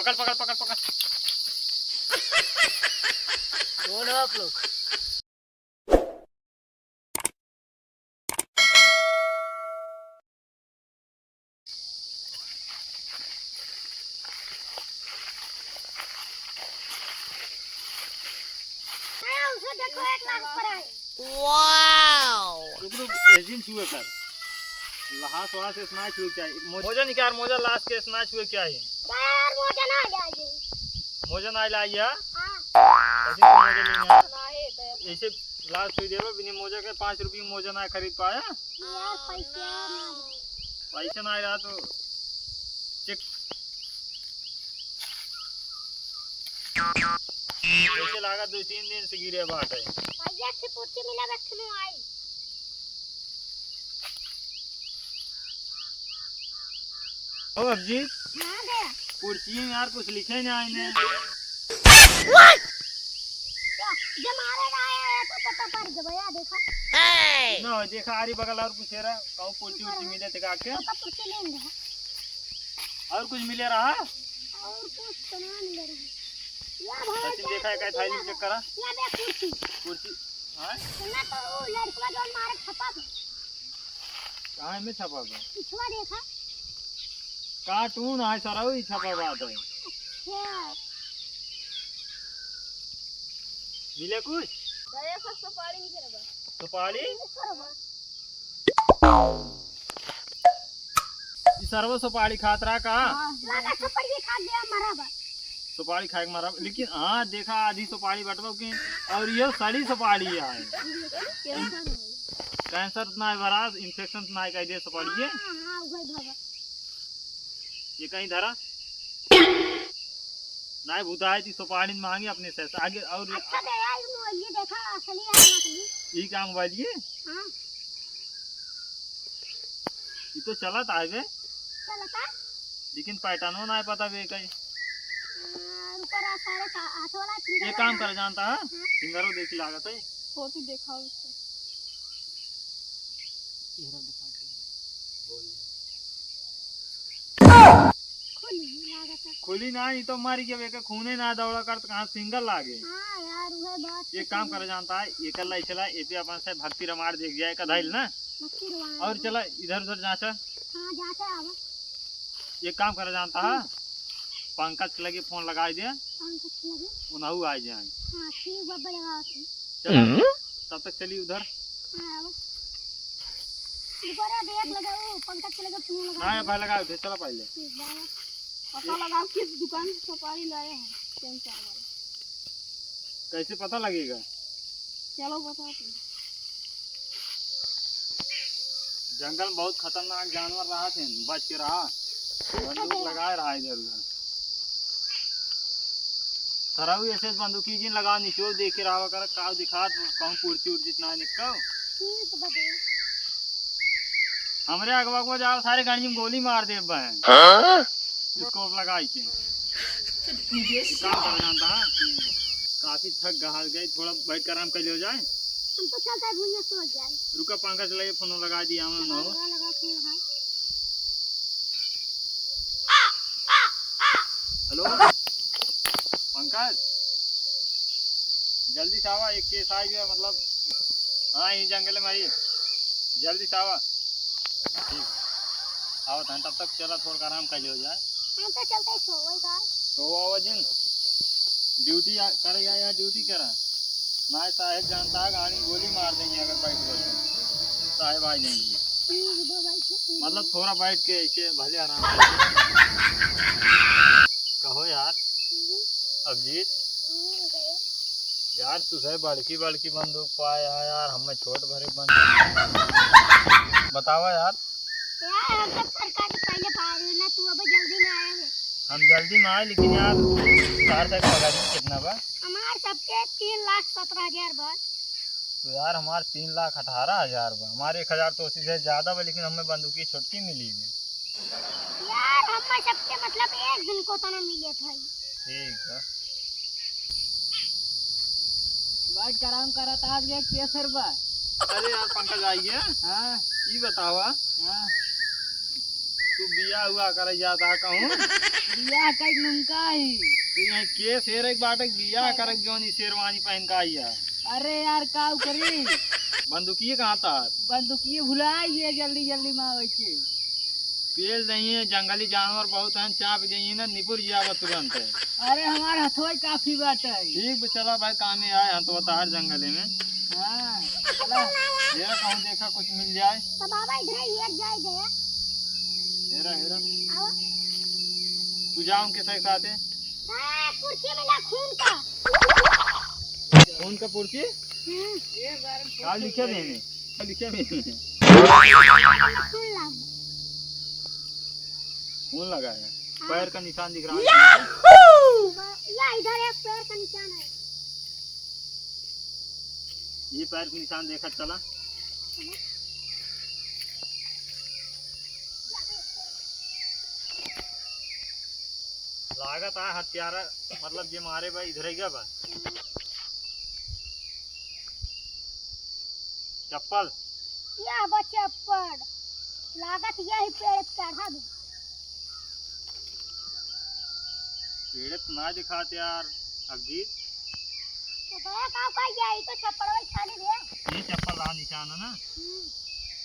पकड़ पकड़ पकड़ पकड़। कौन हो आप लोग? उसे देखो 1 लाख पर है। वाओ! रुक रुक एजिन छुए कर। लाश वहां से स्नाच हुए क्या है? मोजा निकाल, मोजा लाश के स्नाच हुए क्या है? यार मोजा ना जाए। मोजा ना लाइया। हां ऐसे तो मोजा नहीं है। नहीं तो ऐसे लाश हुई देबो बिना मोजा के 5 रुपए में मोजा ना खरीद पाया। यार पैसे ना पैसा ना रहा तो चेक पैसे लगा 2-3 दिन से गिरे बाट है। भैया से पूछी मिला रखने आई। ओ अभिजीत हां दे कुर्सी में यार कुछ लिखे नहीं आए जब मारेगा आया तो पता पड़ जब यार देखा ना देखा आरी बगल और कुछ रहा कहूं कुर्सी उर्सी मिले थे काके तो पूछी लेंगे और कुछ मिले रहा और कुछ तो ना मिल रहा यार भाई सचिन देखा है क्या थाली में चेक करा यार देख कुर्सी कुर्सी हां सुना तो वो लड़का जो मारे छपा था कहां में छपा है पिछवा देखा कार्टून है सारा वही छपा बात है यार मिले कुछ दया का सुपारी नहीं करबा सुपारी करबा सर्व सुपारी खातरा का लगा सुपारी खा गया मारा बा सुपारी खाए के मारा लेकिन हाँ देखा आधी सुपारी बटवा के और ये सड़ी सुपारी है कैंसर ना भरा इन्फेक्शन ना कह दे सुपारी ये हां उगल बाबा ये कहीं धरा ना भूता है थी सुपारी मांगी अपने से आगे और अच्छा दे यार ये देखा असली है नकली ये क्या मोबाइल ये हां ये तो चला था बे चलता लेकिन पैटर्नो ना पता बे कहीं ऊपर सारे हाथ वाला ये काम कर जानता है फिंगरो देख लागत है फोटो दिखाओ उसको चेहरा दिखा के बोल खुली लागत है खुली ना ये तो मारी के बेके खूने ना दौड़ा कर तो कहां सिंगल लागे हां यार वो बात ये काम कर जानता है ये कल चला ये पे अपन से भक्ति रमाड़ देख जाए का धैल ना मक्खी रुआ और चला इधर उधर जांचा हां जाते आवा ये काम कर जानता है पंकज के लगे फोन लगा दे पंकज लगे उन्हू आ जाए हां ठीक बब्बा लगाओ तुम चल तब तक चली उधर हां आवा ऊपर देख लगाओ पंकज के लगे फोन लगा हां भाई लगा दे चला पहले पता लगाओ किस दुकान से सुपारी लाए हैं कैंसर वाला कैसे पता लगेगा चलो बताओ तुम जंगल में बहुत खतरनाक जानवर रहा थे बच के रहा बंदूक लगाए रहा इधर उधर सराऊ ऐसे बंदूकी जिन लगा निचोड़ देख के रहा कर का दिखा कहूं पुरची उड़ जितना निकल ठीक बता हमरे अगवा को जाओ सारे गाड़ी में गोली मार दे बहन स्कोप लगाई के काम कर जानता है काफी थक गए थोड़ा बैठ कर आराम कर लियो जाए हम तो चलते हैं भुइया सो जाए रुका पंकज लगे फोन लगा दिया हम न लगा फोन लगा हेलो पंकज जल्दी से आवा एक केस आई है मतलब हाँ यही जंगल में आई जल्दी से आवा ठीक आओ तब तक चला थोड़ा आराम कर लियो जाए हम तो चलते हैं सोई का तो आवा जिन ड्यूटी करे या ड्यूटी करा ना साहेब जानता है गाड़ी गोली मार देंगे अगर बैठ गए साहेब आ जाएंगे ठीक दो भाई थे मतलब थोड़ा बैठ के ऐसे भले आराम कहो यार अभिजीत यार तुझे बड़की बड़की बंदूक पाया है यार हमें छोट भरे बंदूक बतावा यार हम सब सरकार के पहले पाए ना तू अब जल्दी में आया है हम जल्दी में आए लेकिन यार चार तक पगारी कितना बा हमारे सबके 3,17,000 बस तो यार हमारे 3,18,000 बा हमारे 1,000 तो उसी से ज्यादा बा लेकिन हमें बंदूकी छुट्टी मिली है यार हम सबके मतलब एक दिन को तो ना मिले थे ठीक है बैठ कर आराम करा था आज गया केसर बा अरे यार पंकज आइए हां ये बतावा हां तू बी बिया हुआ कर जाता कहूँ बिया कई नुमका ही। तो यहाँ के शेर एक बाटक बिया कर जोनी शेरवानी पहन का आई है। अरे यार का करी बंदूकिए कहाँ तार बंदूकिए भुलाइए जल्दी जल्दी माँ के पेल नहीं है, जंगली जानवर बहुत हैं, चाप जाइए ना निपुर जावा तुरंत है। अरे हमारा हथोई काफी बात है। ठीक चला भाई काम में आए हैं तो तार जंगले में। हाँ चला हेरा कहूँ देखा कुछ मिल जाए। तो बाबा इधर ही एक जाए गया। हेरा हेरा आओ। तू जा उनके साथ आते कुर्सी में ना खून का। खून का पुर्ची क्या लिखे मैंने लिखे मैंने खून ला। खून लगा है, पैर का निशान दिख रहा है। या इधर एक पैर का निशान है। ये पैर का निशान देखा चला। लागत है हत्यारा मतलब ये मारे भाई इधर ही गया बा। चप्पल या बच्चा पड़ लागत यही पेड़ चढ़ा दो। पेड़ तो ना दिखाते यार अजीत। तो गया का का जाई तो चप्पल वही खाली रे। ये चप्पल रहा निशान है ना।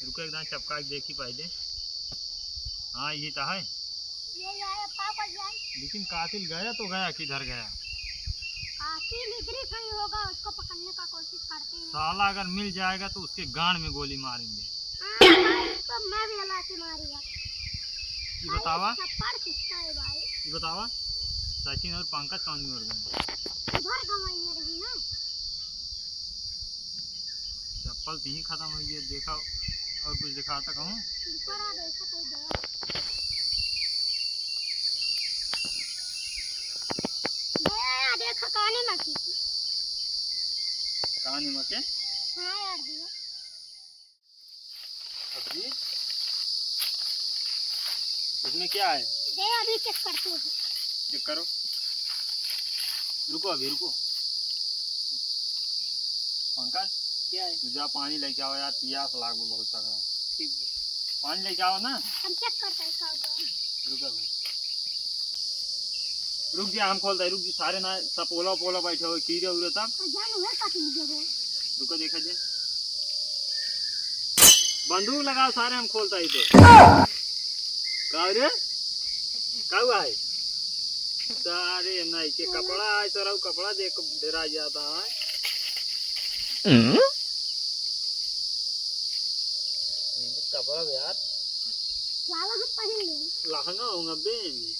रुको एकदम चपका के देखी पहले। हाँ ये तो है। ये आया का का जाई। लेकिन कातिल गया तो गया किधर गया। कातिल इधर ही कहीं होगा, उसको पकड़ने का कोशिश करते हैं। साला अगर मिल जाएगा तो उसके गांड में गोली मारेंगे। हाँ, तो मैं भी हला के मारूंगा। ये बतावा चप्पल किसका है भाई। ये बतावा सचिन और पंकज कौन में उड़ गए। घर गवाई रही ना। चप्पल तो ही खत्म हुई है देखा और कुछ दिखाता कहूँ। करा दो इसका कोई दवा। भैया देखो काने में किसी। कहानी मके हाँ यार दिया। अजीत इसमें क्या है। दे अभी चेक करते हैं। चेक करो। रुको अभी रुको। पंकज क्या है? तू जा पानी लेके आओ यार, प्यास लागू बहुत तगड़ा। ठीक है पानी लेके आओ ना। हम चेक करते हैं कब। रुको भाई रुक जा हम खोलते रुक जी सारे ना सब पोला पोला बैठे हुए कीड़े उड़े तब। जानू है काटी जगह। रुको देखा जाए बंदूक लगाओ सारे हम खोलता ही तो। का रे का हुआ है सारे नहीं के कपड़ा है तो रहू कपड़ा देख डेरा जाता है। कपड़ा यार लाला हम पहन ले। लहंगा होगा बे में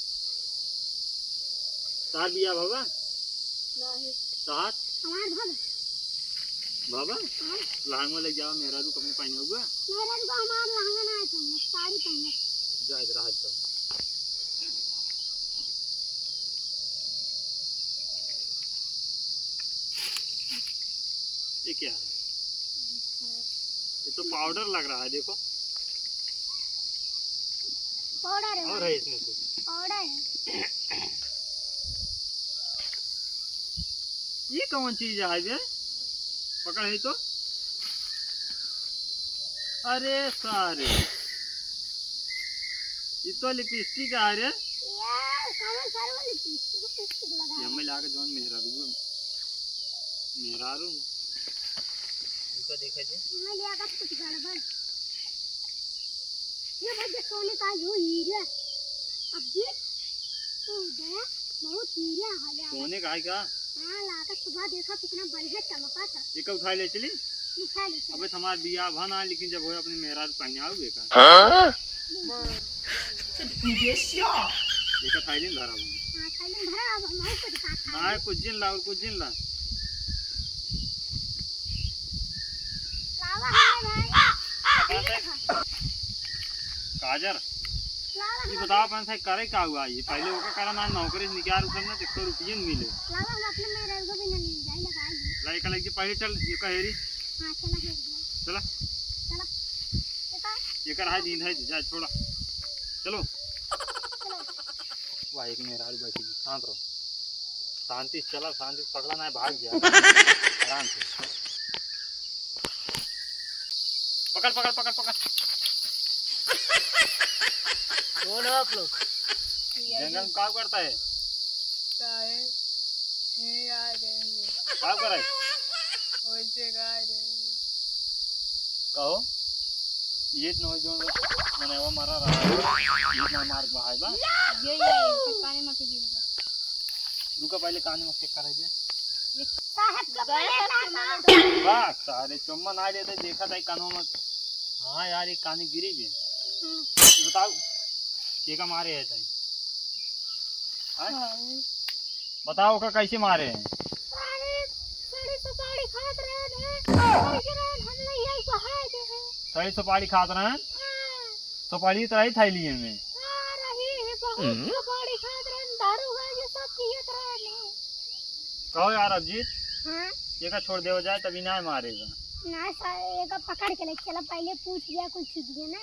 तार बिया बाबा नहीं तार हमार घर बाबा लहंगा ले जाओ मेरा रू कपड़े पहने हुआ। मेरे को हमार लहंगा ना है साड़ी पहने। जा इधर हाथ तो ये क्या है। ये तो पाउडर लग रहा है देखो। पाउडर है। और है इसमें कुछ पाउडर है। ये कौन चीज है ये पकड़ है तो। अरे सारे ये तो लिपस्टिक है रे। यार कौन सारे वाली लिपस्टिक लगा है। हमें लाके जोन मेरा रू इसको देखे जे मैं लिया का कुछ गड़बड़। ये भाई सोने का जो हीरा अब ये तो गया बहुत हीरा है। सोने का है क्या। हाँ लाकर सुबह देखा कितना बढ़िया चमका था। ये कब उठा ले चली। दिखा ले अबे हमार बिया भना लेकिन जब हो अपने मेहराज पहने आओगे का। ये का थाईलिन धरा बन हाँ खाली भरा अब हमारे को दिखा था। ना कुछ दिन ला और कुछ दिन ला लावा हमें भाई काजर। लावा ये बताओ अपन से करे क्या हुआ ये पहले होगा करा ना नौकरी से निकाल उतरना तो 100 रुपये मिले। लावा हम अपने मेरे को भी नहीं जाए लगाएंगे। लाइक लग पहले चल ये का हेरी हाँ चला फिर चला चला देखा ये कर है दिन है जा छोड़ा चलो। चलो वाह एक मेहराज बैठी शांत रहो शांति से चला शांति से पकड़ा ना है भाग गया आराम से पकड़ पकड़ पकड़ पकड़ बोलो आप लोग। जंगल में काम करता है, काम कर रहा है। कहो ये न जो मैंने वो मारा रहा है, ये ना मार बहाय बा। ये काने में की रुका पहले काने में चेक कर दे। साहब का पहले वाह सारे चुम्मा ना देते देखा था कानों में। हाँ यार ये कानी गिरी भी। ये बताओ के का मारे है ताई? बताओ का कैसे मारे हैं? सड़ी सुपारी खात रहे हैं हम नहीं आई बहाए दे हैं। सही सुपारी खात रहे हैं, सुपारी तो रही थैली में रही है बहुत सुपारी खात रहे हैं, दारू गांजा सब पियत रहे हैं। कहो यार अभिजीत, हां ये का छोड़ देव जाए तभी ना मारेगा ना सारे का पकड़ के ले चला, पहले पूछ लिया कुछ चीज ना।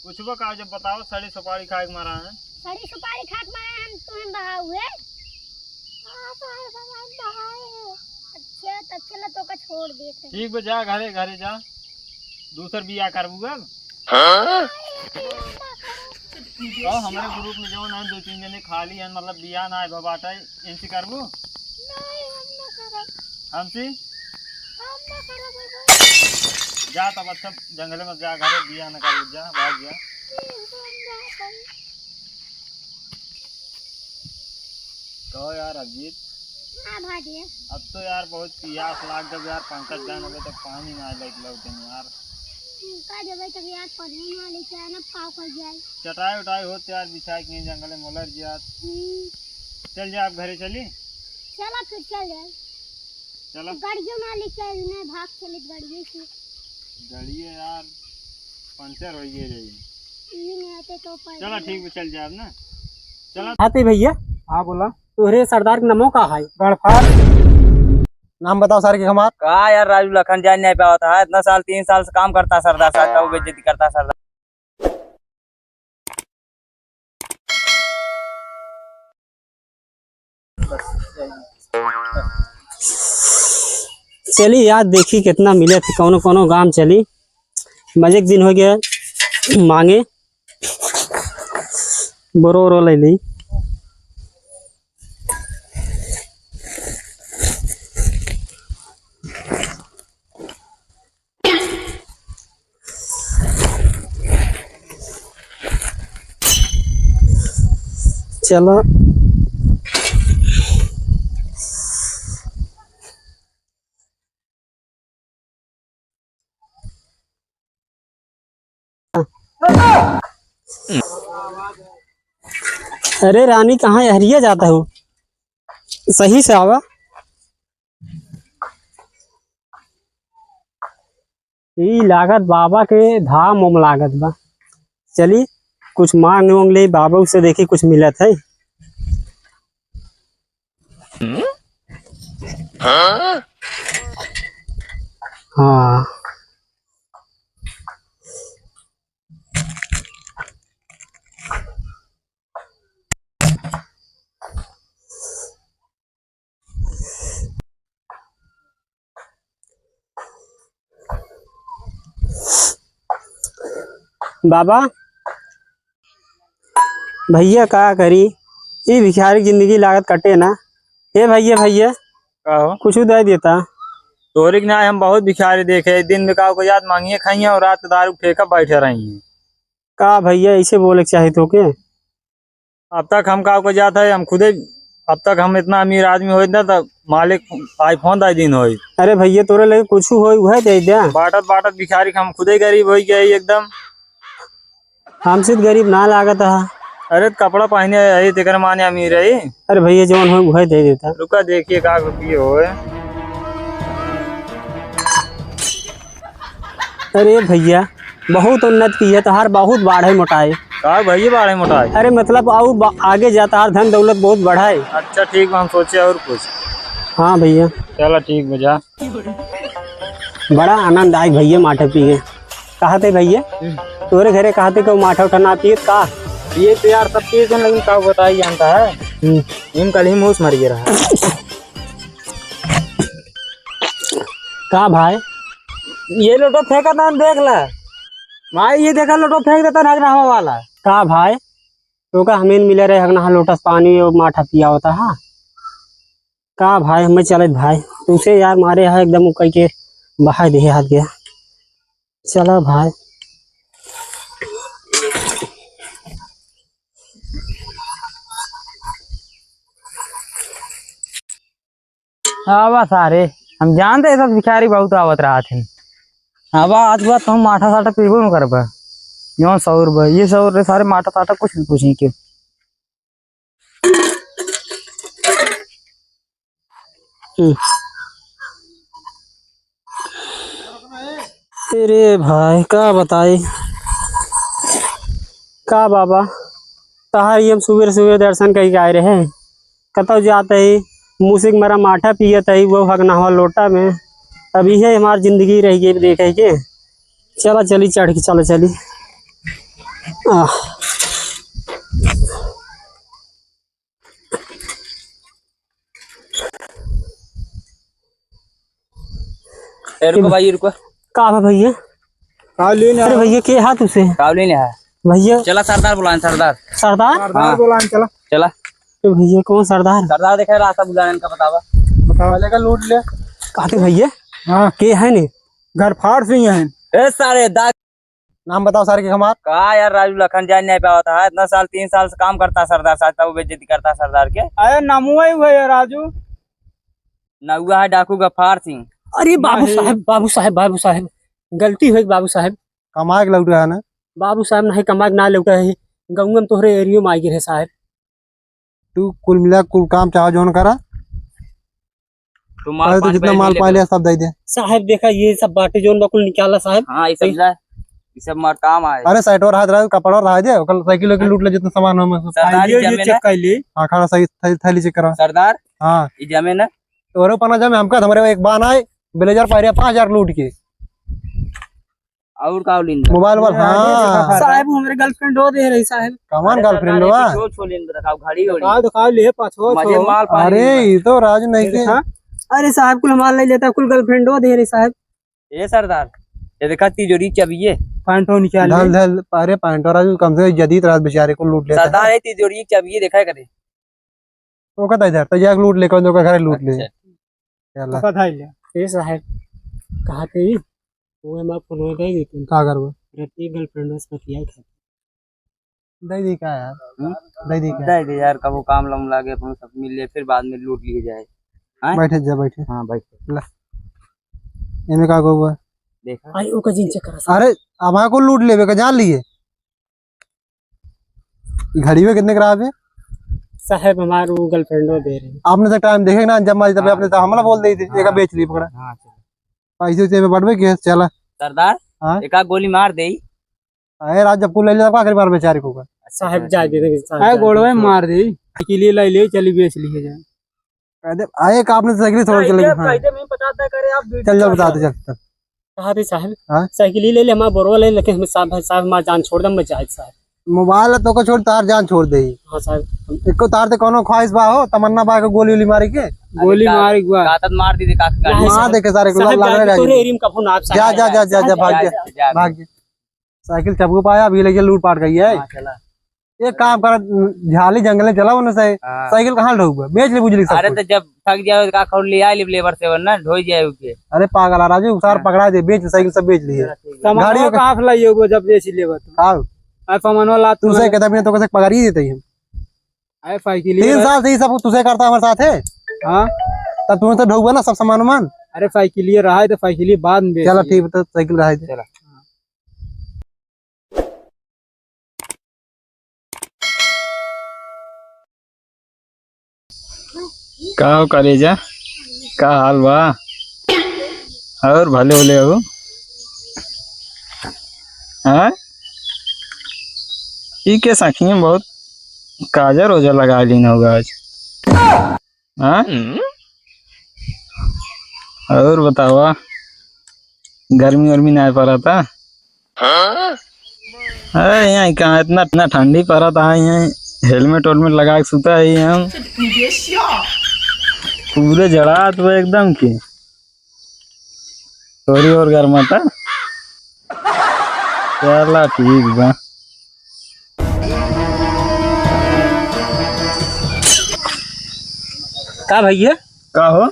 पूछबो का जब बताओ सड़ी सुपारी खा के मारा है। सड़ी सुपारी खा के मारा हम तुम्हें बहा हुए। हां तो हर भगवान बहाए हैं। अच्छा तब चलो तो का छोड़ देते। ठीक बे जा घरे घरे जा, दूसर बिया करबूगा। हां तो हमारे ग्रुप में जो ना 2-3 जने खाली है मतलब बिया ना है बाटा इनसे करबू। नहीं हम ना करब, हमसे हम ना करब। जा तब अच्छा जंगल में जा घरे बिया ना कर जा भाग जा। कहो यार अभिजीत, हां भाजी अब तो यार बहुत प्यास लाग जब यार पंकज जान हो तो पानी ना लाइक लौटे यार। का जब तक याद पढ़ने वाले चाहे ना पाव कर जाए। चटाई उटाई होते यार बिछाए के जंगल में मोलर जिया। चल जा आप घरे चली। चला फिर चल जाए। चला गाड़ियों ना ले चल ना भाग चले गाड़ियों से। गाड़ी है यार पंचर हो गई रही। ये नहीं आते तो पर चला ठीक है चल जा अब ना। चला आते भैया। हाँ बोला। तोहरे सरदार के नमो का है? गड़फार नाम बताओ सर के हमार। कहा यार राजू लखन जान नहीं पाया होता है, इतना साल 3 साल से काम करता सरदार साहब का, वो बेइज्जती करता सरदार। चली यार देखी कितना मिले थे, कौनो कौनो गांव चली, मजे के दिन हो गया मांगे बोरो ले ली। चलो अरे रानी कहाँ हरिया जाता हो, सही से आवा। ई लागत बाबा के धाम उम लागत बा, चली कुछ मांग उंग ले बाबा से, देखी कुछ मिलत है। हाँ बाबा भैया का करी, ये भिखारी जिंदगी लागत कटे ना। हे भैया भैया कहो कुछ दे देता। तोरिक ना हम बहुत भिखारी देखे, दिन में का को याद मांगिए खाइए और रात को दारू फेंका बैठे रही हैं। का भैया ऐसे बोले के चाहे तो के? अब तक हम का को जाता है हम खुदे, अब तक हम इतना अमीर आदमी हो ना तो मालिक आईफोन दाई दिन हो। अरे भैया तोरे लगे कुछ हो वह दे दे। बाटत बाटत भिखारी हम खुदे गरीब हो गए एकदम। हमसे तो गरीब ना लागत है। अरे कपड़ा पहने है तेकर माने अमीर है। अरे भैया जवन हो वह दे देता। रुका देखिए का रुपये हो। अरे भैया बहुत उन्नत की है, तहार बहुत बाढ़े मोटाए। का भैया बाढ़े मोटाए? अरे मतलब और आगे जाता है, धन दौलत बहुत बढ़ाए। अच्छा ठीक हम सोचे और कुछ। हाँ भैया चलो ठीक बजा। बड़ा आनंद आए भैया माठा पिए। कहा थे भैया तोरे घरे कहा थे माठा उठा ना पिए का? ये तो यार सब चीज लेकिन का बताई जानता है इन कल ही मूस मर गया रहा। कहा भाई ये लोटो फेंका था देख ला भाई, ये देखा लोटो फेंक देता नगरा हवा वाला। कहा भाई तो का हमें मिले रहे हगना लोटस पानी और माठा पिया होता है का भाई हमें चले भाई तुझसे यार मारे है एकदम कह के बहा दे हाथ गया चलो भाई हाँ बा सारे हम जानते सब भिखारी बहुत आवत रहा थे। हाँ बा आज बात हम माठा साठा पीबो न करबा यो सौर बा ये सौर सारे माठा साठा कुछ नहीं पूछी के। अरे भाई का बताई का बाबा तहार ये हम सुबह सुबह दर्शन कही आए रहे कतौ जाते ही मूसिक मेरा माठा पियत है वो हगना हुआ लोटा में अभी है हमारी जिंदगी रह गई देखे के चला चली चढ़ के चलो चली रुको भाई रुको का भैया अरे भैया के हाथ उसे कावली ने है भैया चला सरदार बुलाएं सरदार सरदार हाँ बोला चला चला तो भैया कौन सरदार सरदार देखे रास्ता बुलाने इनका बतावा वाले का लूट ले। कहते भैया हाँ के है ने घर फाड़ सिंह है। ए सारे दाग नाम बताओ सारे के हमार। कहा यार राजू लखन जान नहीं पाया था इतना साल 3 साल से काम करता सरदार साथ वो बेइज्जती करता सरदार के। अरे नामुआ ही हुआ है राजू। नौवा है डाकू गफ्फार सिंह। अरे बाबू साहब गलती हुई बाबू साहब कमा के लौट है ना बाबू साहब नहीं कमा ना लौटा है गाँव में तोहरे एरियो में आई गिरे साहब तू कुल मिला कुल काम चाहो जोन करा तू अरे तो जितना माल पा लिया सब दे दे साहब देखा ये सब बाटे जोन बकुल निकाला साहब। हाँ ये सब मार काम आए। अरे साइड और हाथ रहा कपड़ा रहा दे कल साइकिल की लूट ले जितना सामान हो सरदार ये चेक कर ली। हां खड़ा सही थैली चेक करा सरदार हां ये जमीन है तोरे पना जमे हमका हमारे एक बान आए ब्लेजर पारिया 5000 लूट के और का लिन मोबाइल वाल हां साहब हमारे गर्लफ्रेंड हो दे रही साहब कमान गर्लफ्रेंड हुआ छो छो लिन बताओ घड़ी घड़ी दिखाओ ले पाछो मजे माल पा अरे ये तो राजू नहीं के अरे साहब कुल माल ले लेता कुल गर्लफ्रेंड हो दे रही साहब। ए सरदार ये देखा तिजोरी चाबी है पैंटो निकाल ढल ढल अरे पैंट राजू कम से जदीद रात बेचारे को लूट लेता सरदार है तिजोरी चाबी देखा करे वो कहता इधर तो जाके लूट ले कौन का घर लूट ले चल पता है ले साहब कहा थे वो मैं फोन में दे देती का करबो रहती गर्लफ्रेंड बस किया था दे दी का यार दे दी का दे यार कब काम लम लागे अपन सब मिल ले फिर बाद में लूट लिए जाए। बैठे जा बैठे हाँ भाई इनमें का हुआ देखा आई ओका जिन चेक करा अरे हमारे को लूट लेवे का जान लिए घड़ी में कितने खराब है साहब हमारे वो गर्लफ्रेंड हो दे रही आपने तो टाइम देखे ना जब मारी तब आपने तो हमला बोल दी थी एक बेच ली पकड़ा हाँ चलो पैसे उसे में बढ़वे के चला सरदार हाँ? एक गोली मार दे अरे राज जब को ले लिया आखिरी बार बेचारे को साहब जा दे साहब गोड़वे मार दी के लिए ले ले चली बेच लिए जाए कहते आए का आपने साइकिल थोड़ा चले हां मैं बताता करे आप चल जा बता दे चल कहा थे साहब हाँ? साइकिल ले ले हमारा बोरवा ले लेकिन साहब हमारा जान छोड़ दम बचाए साहब मोबाइल तो को छोड़ तार जान छोड़ दे हाँ साहब एको तार ते कोनो ख्वाहिश बा हो तमन्ना बा के गोली मारी के गोली मार कातत मार दी दे काक मार दे के सारे को लग रहा है तोरे एरिया में कफन आप जा जा जा जा जा भाग जा भाग जा साइकिल चपको पाया अभी लेके लूट पाट गई है चला एक काम कर झाली जंगल चला उन्हें से साइकिल कहाँ ढोगा बेच ले बुझली सब अरे तो जब थक जाए का खोल ले आई लेबर से वरना ढोई जाए उके अरे पागल आ राजू सार पकड़ा दे बेच साइकिल सब बेच ली है गाड़ी का हाफ लाइए वो जब बेच लेबा तो आओ आई फमन वाला तुझसे कहता भी तो कैसे पगार ही देते हम आई साइकिल 3 साल से ही सब तुझसे करता हमारे साथ है हां तब तूने तो ढोगा ना सब सामान मान अरे साइकिल ये रहा है तो साइकिल बाद में चलो ठीक तो साइकिल रहा है का हो करेजा का हाल बा और भले भले हो हाँ ई के सखी बहुत काजर ओजर लगा लीन होगा आज हाँ और बतावा गर्मी वर्मी नहीं पड़ा था अरे यहाँ कहाँ इतना ठंडी पड़ा था यहाँ हेलमेट वेलमेट लगा के सुता है हम पूरे जड़ा तो एकदम की थोड़ी और गर्मा था चला ठीक बा का भैया का हो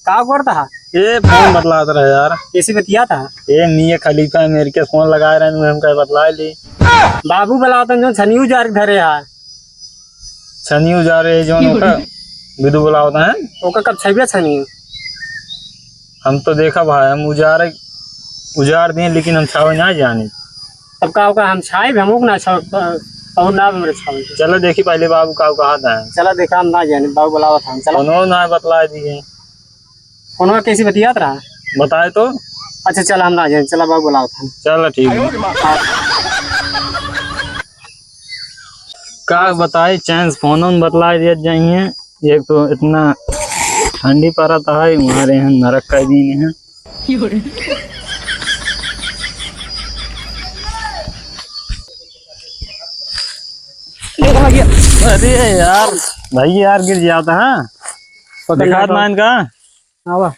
का करता है? ये फोन बतलाता रहे यार। कैसे बतिया था? ये मियां खलीफा मेरे के फोन लगाए रहे हम कह बतला ली। बाबू बुलावतन जो छनियू जार धरे है छनियू जा रहे जो ओका विदु बुलावता है। ओका कब छबिया छनियू? हम तो देखा भाई हम उजाड़ दिए लेकिन हम छावे ना जाने। तब का ओका हम छाई भी हमोक ना और ना मेरे छावे। चलो देखी पहले बाबू का कहा था। चला देखा हम ना जाने बाबू बुलावत हम। चलो उन्होंने ना बतला दिए। फोनवा कैसे बतियात रहा? बताए तो। अच्छा चला हम ना जाने, चला बाबू बुलावत हम। चलो ठीक है। का बताए चैंस फोन बतला दिया जाइए। एक तो इतना ठंडी पड़ता है हमारे यहाँ नरक का दिन है। अरे यार भाई यार गिर जाता है दिखात मान का। आवा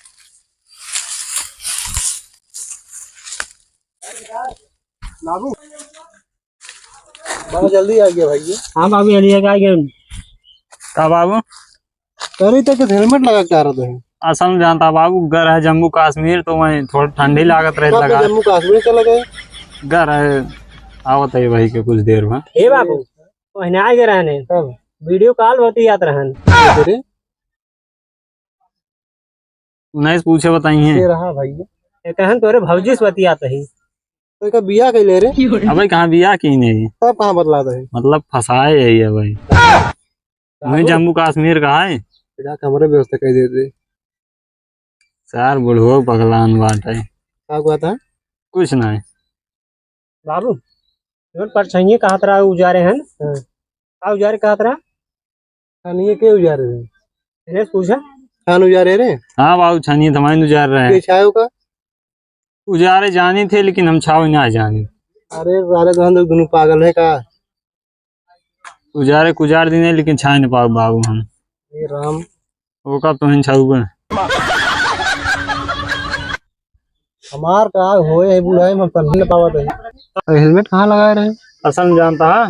बाबू बाबा जल्दी आ गया भाई। हाँ बाबू अलिया का गए का बाबू अरे तक हेलमेट लगा के आ रहे थे। असम जानता बाबू घर है जम्मू कश्मीर तो वहीं थोड़ी ठंडी लागत रहे लगा। जम्मू कश्मीर चला गए। घर है आवत है भाई के कुछ देर में। हे बाबू पहने आ गए रहने वीडियो कॉल होती याद रहन तेरे नहीं पूछे बताइए। रहा भाई कहन तोरे भौजी से बतियात ही। तो का बिया के ले रे अबे कहाँ बिया की नहीं सब कहाँ बतलाता है। मतलब फंसाए यही है भाई। मैं जम्मू कश्मीर का है कमरे व्यवस्था कर देते। चार बुढ़ो पगलान बात है। क्या हुआ था? कुछ नहीं बाबू पर चाहिए कहा तरह उजारे हैं का उजारे कहा तरह खानिए के उजारे थे? इन्हें पूछा खान उजारे रे। हाँ बाबू छानिए तमाइन उजार रहे हैं। ये छायो का उजारे जानी थे लेकिन हम छाव ना जाने। अरे सारे दोनों पागल है का। उजारे कुजार दिन लेकिन छा नहीं पाओ बाबू हम। ये राम वो कब तो हम छाऊगा। हमार का होए है बुढ़ाई में पहले पावत है। हेलमेट कहाँ लगाए रहे? असल में जानता है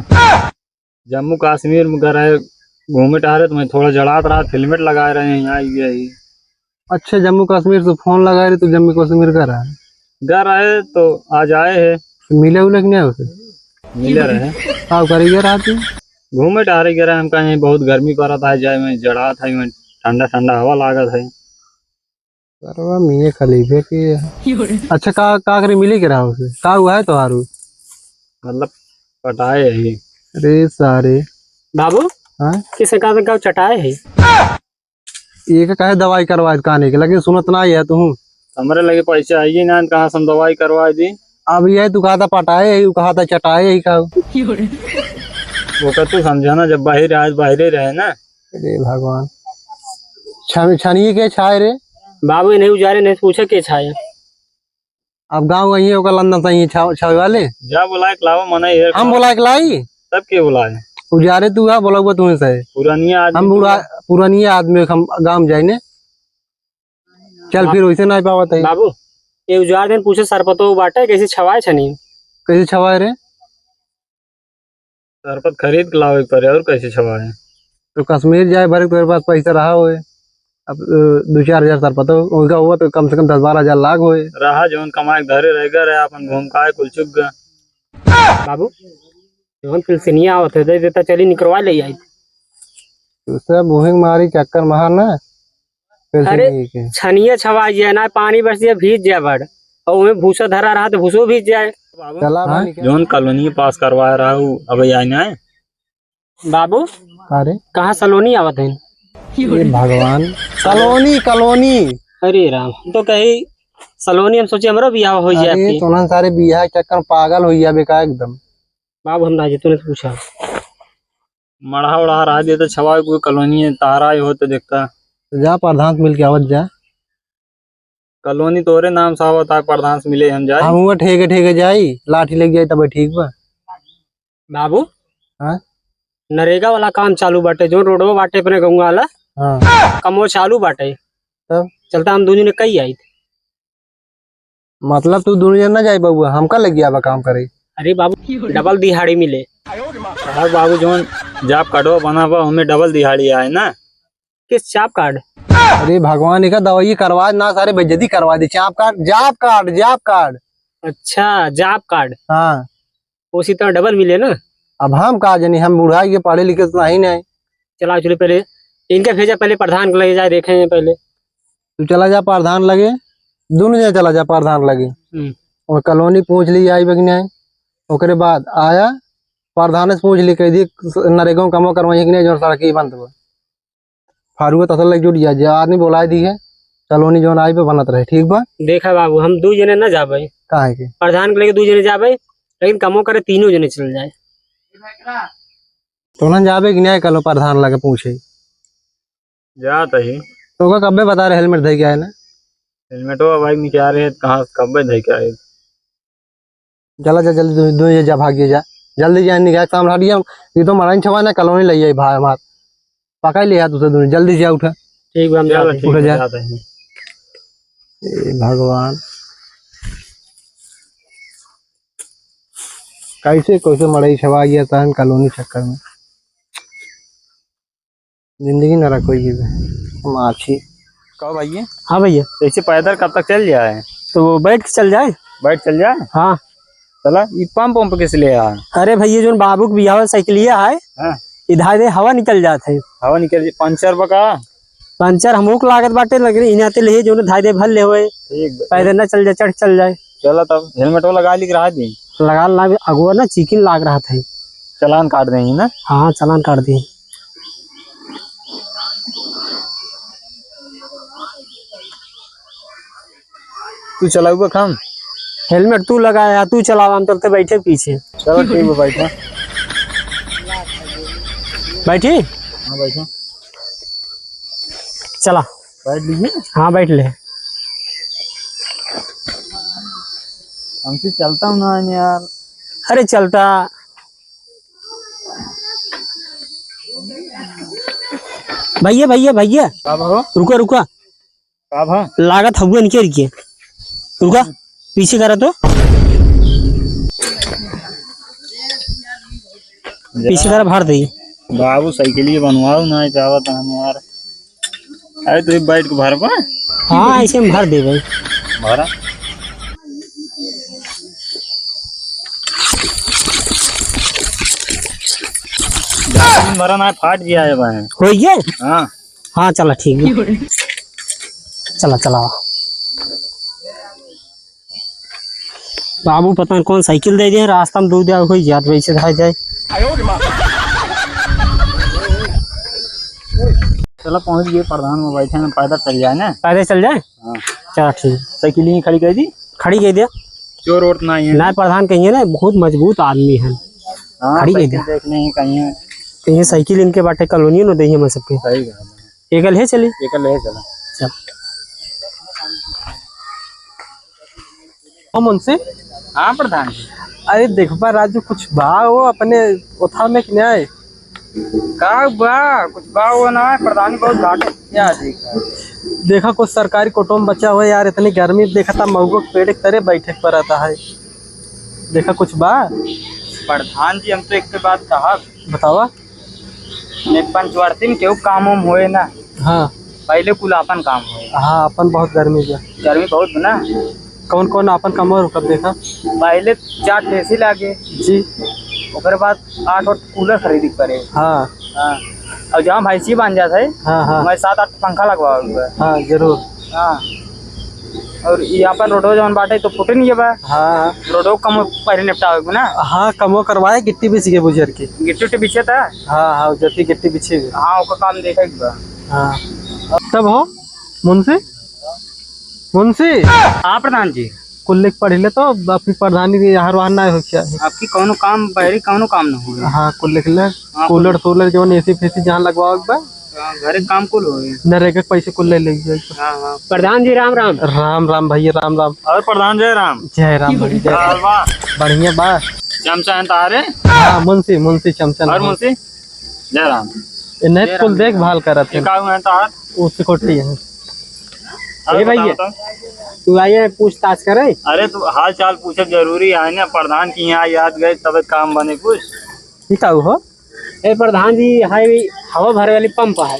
जम्मू कश्मीर में घर है घूमे टहरे तो मैं थोड़ा जड़ात रहा हेलमेट लगाए रहे हैं यहाँ ही। अच्छा जम्मू कश्मीर से फोन लगाए रहे तो जम्मू कश्मीर का रहा घर आए तो आज आए है मिले उलग नहीं उसे मिले रहे। आप करेंगे रात में घूमे टहरे गिरा हम कहीं बहुत गर्मी पड़ा था जाए में जड़ा था में ठंडा ठंडा हवा लागत है। अरे मियां खलीफे की। अच्छा का करे मिले के रहा उसे का हुआ है तो हारू मतलब पटाए है। अरे सारे बाबू हाँ किसे का चटाए है एक का है दवाई करवाए काने के लेकिन सुनत ना है तू। हमारे लगे पैसे आइए ना कहाँ से हम दवाई करवा दी। अब ये तू कहा था पटाए है कहा था चटाए ही का। वो कह तू समझाना जब बाहर आज बाहर रहे ना। अरे भगवान छनिए के छाए रे। बाबू इन्हें उजारे नहीं पूछा के छाया। अब गाँव वही होगा लंदन सही छावे वाले जा बुलाए लावा मना है हम बोला के लाई सब के बुलाए उजारे तू है बोला तुम्हें सही पुरानी हम पुरानी आदमी हम गाँव जाए ने चल फिर वैसे ना पावत है। बाबू ये उजार दिन पूछे सरपतो बाटे कैसे छवाए छनी कैसे छवाए रे? सरपत खरीद के लावे पड़े और कैसे छवाए। तो कश्मीर जाए भरे तेरे पास पैसा रहा होए अब 2-4 हजार सरपतो उनका हुआ तो कम से कम 10-12 हजार लाख होए रहा जो कमाए धरे रह गए अपन घूम का कुल चुक गए। बाबू जौन फिलसिनिया आवत है दे देता चली निकलवा ले आई। उससे बुहिंग मारी चक्कर मार ना अरे छनिया छवा जाए ना पानी बरस जाए भीज जाए बड़ और उन्हें भूसा धरा रहा तो भूसो भीज जाए। चला जोन कॉलोनी पास करवा रहा हूँ अब आना है। बाबू अरे कहाँ सलोनी आवत है? ये भगवान कॉलोनी अरे राम तो कहीं सलोनी हम सोचे हमारा बियाह हो जाए अरे तो सारे बियाह चक्कर पागल हो जाए बेकार एकदम। बाबू हम राजे तूने पूछा मढ़ा उड़ा रहा दे तो छवा कोई कॉलोनी है तारा हो तो देखता जा प्रधान से मिल के आवत जा। कॉलोनी तोरे नाम से आवत है प्रधान से मिले हम जाए। हम हुआ ठेके जाई लाठी लग जाए तब ठीक बा। बाबू हाँ नरेगा वाला काम चालू बाटे जो रोडवा बाटे अपने गंगा वाला हाँ कमो चालू बाटे तब चलता हम दोनों ने कही आई थे। मतलब तू दुनिया ना जाए बबुआ हमका लग गया बा काम करे। अरे बाबू डबल दिहाड़ी मिले और बाबू जोन जाप कटवा बना हुआ हमें डबल दिहाड़ी आए ना किस चाप कार्ड? अरे भगवान का दवाई करवा ना, सारे बेइज्जती करवा दी। चाप कार्ड, जाप कार्ड, जाप कार्ड। अच्छा जाप कार्ड, हाँ, उसी तरह डबल मिले ना। अब हम कहा जानी, हम बूढ़ा के पढ़े लिखे तो नहीं नहीं। चला चलो पहले इनका भेजा, पहले प्रधान को ले जाए देखे पहले। तू चला जा प्रधान लगे, दोनों जने चला जा प्रधान लगे। और कॉलोनी पूछ ली आई बगने आई, ओकरे बाद आया प्रधान से पूछ ली, कह दी नरेगा में कमो करवाई कि नहीं, जो सड़क ही बंद हुआ फारूक तसल लग जुट गया, जो आदमी बोला दी है कॉलोनी जो आई पे बनत रहे। ठीक बा, देखा बाबू हम 2 जने न जाबे, काहे के प्रधान को लेके 2 जने जाबे, लेकिन कमो करे 3 जने चल जाए। तो ना जाबे कि नहीं, कलो प्रधान लगे पूछे जाता ही तो कब्बे बता रहे हेलमेट दे के आए ना। हेलमेट हो भाई नहीं क्या रहे, कहाँ कब दे के आए। चला जा जल्दी, दो जा भागिए जा जल्दी, जा निकाह काम हटिया। ये तो मराइन छवा ना कॉलोनी ले आई भाई हमार पकड़ लिया तुझे दोनों, जल्दी जा उठा। ठीक बा हम चलो जाते हैं। ठीक उठ है जा। जाते हैं। ए भगवान, कैसे कैसे मड़ई छवा गया तहन कॉलोनी चक्कर में। जिंदगी न रखो ये माछी। कहो भैया हाँ भैया, ऐसे पैदल कब तक चल जाए? तो बैठ के चल जाए। बैठ चल जाए। हाँ चला ये पंप किस लिए आया? अरे भैया जो बाबू के बियाह साइकिलिया है, हाँ। इधर से हवा निकल जाते है। हवा निकल पंचर बका। पंचर हमको को लागत बाटे, लगे इनाते ले जो धाई दे भर ले हुए, ठीक पैदल न चल जाए, चढ़ चल जाए। चला तब हेलमेट वो लगा लिख रहा दी, लगा ला अगुआ ना चिकिन लाग रहा था। चलान काट देंगे ना। हाँ चालान काट दिए। तू चलाऊगा हम? हेलमेट तू लगाया, तू चलावा, हम तो बैठे पीछे। चलो ठीक है बैठो। बैठी हाँ बैठो, चला। बैठ लीजिए। हाँ बैठ ले। हमसे चलता हूँ ना यार। अरे चलता भैया भैया भैया, कब हो? रुका रुका, कब हो? लागत हुआ नीचे रुकिए, रुका पीछे करा तो पीछे करा भर दी। बाबू साइकिल ही बनवाओ ना चाहत हम यार। अरे तू बैठ के भर पा। हाँ ऐसे में भर दे भाई। भरा भरा ना फाट गया है भाई। हो गया। हाँ हाँ चला ठीक है, चला चला। बाबू पता नहीं कौन साइकिल दे दिए, रास्ता में दूर दिया कोई याद वैसे धाय जाए। चलो पहुंच गए प्रधान में बैठे हैं, पैदल चल जाए ना। पैदल चल जाए। हाँ चला ठीक, साइकिल ही खड़ी कर दी। खड़ी कह दिया। चोर वोट ना है ना प्रधान कहिए ना, बहुत मजबूत आदमी है। हाँ, खड़ी कह साइकिल दिया। देखने ही कहीं कहिए साइकिल इनके बाटे कॉलोनी न दही हम सबके। सही कहा। एकल है चली। एक ले चला। चल हम उनसे, हाँ प्रधान जी। अरे देखबा राजू कुछ बा वो अपने उठा में कि नहीं? का बा कुछ बा वो ना है, प्रधान बहुत घाटे क्या देखा। देखा कुछ सरकारी कोटो में बचा हुआ यार, इतनी गर्मी में देखा था मऊगो के पेड़ के तरह बैठे पर रहता है। देखा कुछ बा? प्रधान जी हम तो एक बात कहा, बतावा। ने पंचवर्ती में केहू काम उम होए ना, हाँ पहले कुल अपन काम होए। हाँ, अपन बहुत गर्मी बा। गर्मी बहुत ना। कौन कौन अपन कमर कब देखा? पहले 4 एसी लागे जी। ओकर बाद 8 कूलर खरीदी पड़े। हाँ हाँ और जहाँ भैंसी बांध जाता है हाँ हाँ मैं 7-8 पंखा लगवाऊंगा। हाँ जरूर। हाँ और यहाँ पर रोडो जौन बाटे तो फुटे नहीं है बा। हाँ रोडो कम पहले निपटावे ना। हाँ, कमो करवाए गिट्टी बिछ गए बुझर की। गिट्टी उट्टी बिछे था। हाँ हाँ, जति गिट्टी बिछे हुए। हाँ ओका काम देखा बा। हाँ तब हो मुंशी, मुंशी हाँ प्रधान जी। कुल लिख पढ़ ले तो अपनी प्रधानी की यहाँ वहाँ ना हो क्या है। आपकी कौनो काम बहरी कौनो काम न हुए। हाँ कुल लिख ले। हाँ, कूलर सोलर जो एसी फेसी जहाँ लगवाओ एक बार, घरे काम कुल हुए। नरेगा के पैसे कुल ले लीजिए। हाँ हाँ प्रधान जी राम राम। राम राम भैया, राम राम। और प्रधान जय राम। जय राम भैया, जय राम। वाह बढ़िया बा। चमचा तारे हाँ मुंशी, मुंशी चमचन। और मुंशी जय राम। नहीं कुल देखभाल करत है, एकाऊ है तार। उससे कोटी है। अरे भैया तू आइए पूछताछ करे। अरे तू हाल चाल पूछे जरूरी है ना, प्रधान की यहाँ याद गए तब काम बने कुछ। ठीक है हो। ए प्रधान जी हाई हवा भरे वाली पंप है,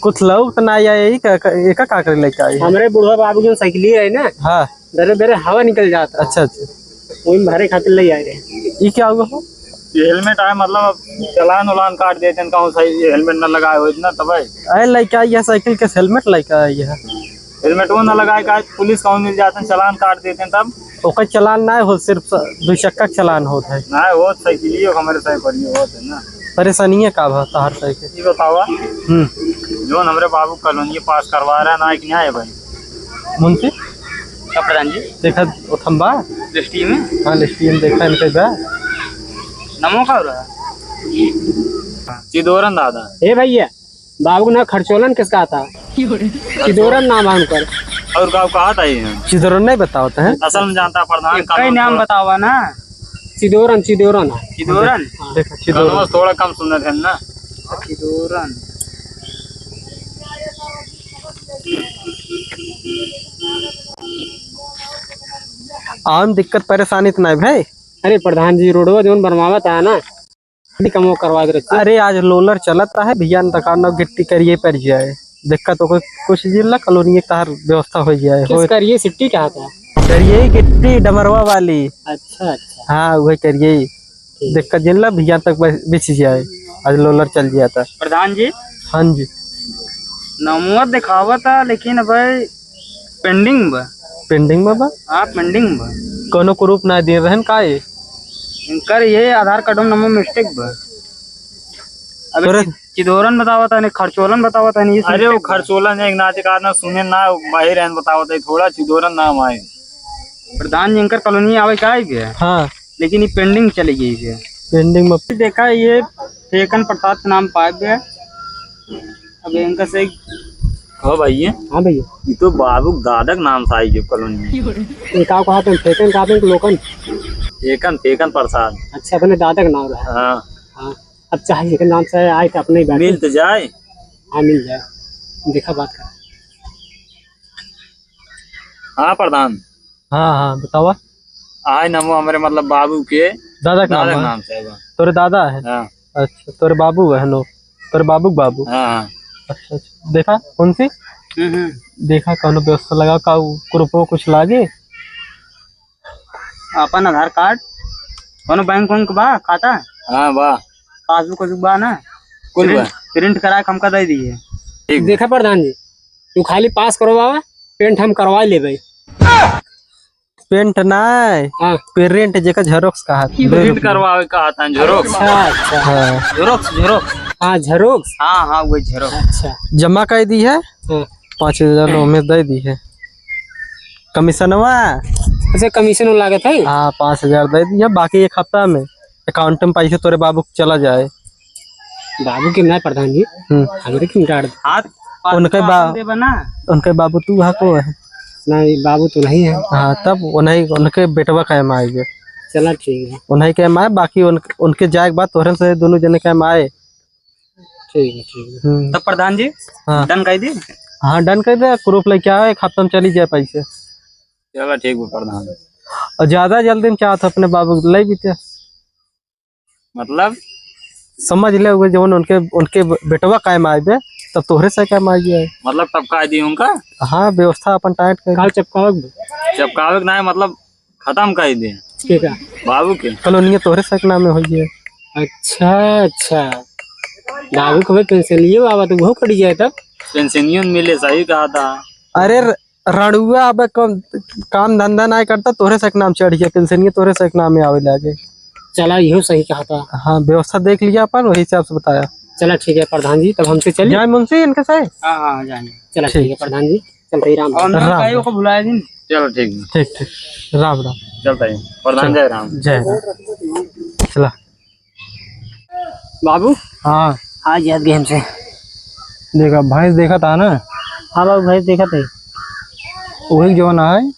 कुछ लोग तो ना आया यही एक का कर लेके आई है। हमारे बुढ़वा बाबू की साइकिल है ना, हाँ दरे दरे हवा निकल जाता। अच्छा अच्छा, वही भरे खातिर ले आए रहे। ये क्या हुआ हो? ये हेलमेट आए मतलब चलान उलान काट देते हैं, कहूँ सही ये हेलमेट न लगाए हो इतना तब अरे लेके आई है साइकिल के हेलमेट लेके आई है। हेलमेट वो न लगाए का पुलिस कहूँ मिल जाते हैं, चलान काट देते हैं तब ओकर चलान ना हो, सिर्फ 2 चक्का चलान होता है। ना वो साइकिल हमारे साइकिल होते है ना। परेशानी का भाता हर साइकिल। ये बतावा जो हमारे बाबू कॉलोनी पास करवा रहा है ना कि नहीं है भाई मुंशी क्या प्रधान जी देखा थम्बा लिस्टी में हाँ लिस्टी में देखा इनके बा नमो का हो रहा है चिदोरन दादा। ए भैया, बाबू ना खर्चोलन किसका था? चिदोरन नाम है उनका। और गाँव कहा था ये चिदोरन नहीं बताते हैं। असल में जानता प्रधान कई नाम बतावा ना। चिदोरन चिदोरन चिदोरन देखा चिदोरन थोड़ा कम सुनते थे ना। चिदोरन आम दिक्कत परेशानी तो नहीं भाई। अरे प्रधान जी, रोडवा जो बनवावा था ना, कमो करवा दे। अरे आज लोलर चलता है भैया, दुकान गिट्टी करिए पर जाए दिक्कत हो कुछ जिला कॉलोनी तार व्यवस्था हो जाए हो करिए सिट्टी क्या था? करिए गिट्टी डमरवा वाली। अच्छा अच्छा, हाँ वही करिए, दिक्कत जिला भैया तक बिछ जाए, आज लोलर चल जाता। प्रधान जी हाँ जी नमो दिखावा था लेकिन भाई पेंडिंग बा। पेंडिंग में बा? हाँ पेंडिंग बा, कोनो प्रूफ ना दे रहन का है इनकर ये आधार कार्ड में नंबर मिस्टेक बा। अबे चिदोरन बतावा था, नहीं खर्चोलन बतावा था, नहीं अरे वो खर्चोलन एक नाचिकार ना सुने ना बाहर रहन बतावत है, थोड़ा चिदोरन नाम आए। प्रधान जी इनकर कॉलोनी आवे का है हाँ लेकिन ये पेंडिंग चली गई है। पेंडिंग में देखा ये फेकन प्रसाद के नाम पाया गया। अब इनका से हो भैया हाँ भैया, ये तो बाबू दादा का नाम था ये कॉलोनी में। एक कहा तुम फेकन कहा तुम लोकन। फेकन फेकन प्रसाद। अच्छा, अपने दादा का नाम रहा। हाँ हाँ, अब चाहे लेकिन नाम से आए तो अपने ही बैठे। मिल तो जाए। हाँ मिल जाए, देखा बात कर। हाँ प्रधान हाँ हाँ बतावा। आए नमो हमारे मतलब बाबू के दादा का दादा का नाम है? नाम से बा। तोरे दादा है? हाँ अच्छा तोरे बाबू है नो, तोरे बाबू बाबू। हाँ हाँ अच्छा अच्छा, देखा कौन सी देखा कौन व्यवस्था लगा का ग्रुप कुछ लागे? अपन आधार कार्ड कोनो बैंक उनक बा खाता, हाँ वाह पासबुक वासबुक बा ना, कुल बा। प्रिंट करा के हमका दे दिए। ठीक बा। देखा प्रधान जी, तू खाली पास करवावा, पेंट हम करवा लेबे। पेंट नहीं, हाँ पेरेंट जेका झेरोक्स कहा प्रिंट करवावे कहा था झेरोक्स। अच्छा अच्छा, हाँ झेरोक्स झेरोक्स हाँ झरोक्स। हाँ हाँ वही झेरोक्स। अच्छा जमा कर दी है, हाँ, 5,000 में दे दी है कमीशनवा। अच्छा कमीशन लागत है। हाँ 5,000 दे दी है, बाकी एक हफ्ता में अकाउंट में पैसे तोरे बाबू को चला जाए। बाबू के ना प्रधान जी, हमारे क्यों डाल? हाथ उनके दे बना। उनके बाबू तू है को है? नहीं बाबू तो नहीं है। हाँ तब उन्हें उनके बेटवा कैम आएगा। चला ठीक है, उन्हें कैम आए, बाकी उनके जाए के बाद तोहरे से दोनों जने कैम आए। ठीक है ठीक है। तब प्रधान जी हाँ डन कर दी। हाँ डन कर दे, प्रूफ लेके आओ, एक हफ्ता में चली जाए पैसे। चलो ठीक बा प्रधान। और ज्यादा जल्दी में चाहत अपने बाबू को ले भी थे, मतलब समझ ले जो उनके बेटवा कायम आए बे, तब तोहरे से कायम आ जाए। मतलब टपका दी उनका। हाँ व्यवस्था अपन टाइट कर काल चपकावक चपकावे के ना मतलब खत्म कर दे के का? बाबू के। कॉलोनी तोहरे से के नाम में हो जाए। अच्छा अच्छा, बाबू को पेंशन लिए बाबा तो वो कट जाए तब। पेंशनियन मिले सही कहा था। अरे रणुआ अब काम धंधा नहीं करता, तोहरे से के नाम चढ़ गया, पेंशन तोहरे से के नाम में आवे लगे। चला यहो सही कहा था। हाँ व्यवस्था देख लिया अपन, वही हिसाब से बताया। चला ठीक है प्रधान जी, तब हमसे चलिए। जाए मुंशी इनके से। हाँ हाँ जाने। चला ठीक है प्रधान जी, चलते ही राम। और मैं राम। कहीं को भुलाया दिन। चलो ठीक है ठीक ठीक, राम राम। चलता है प्रधान। जय राम। जय राम। चला बाबू हाँ आज याद गए हमसे। देखा भैंस देखा था ना, हाँ बाबू भाई देखा थे। वही जो ना है,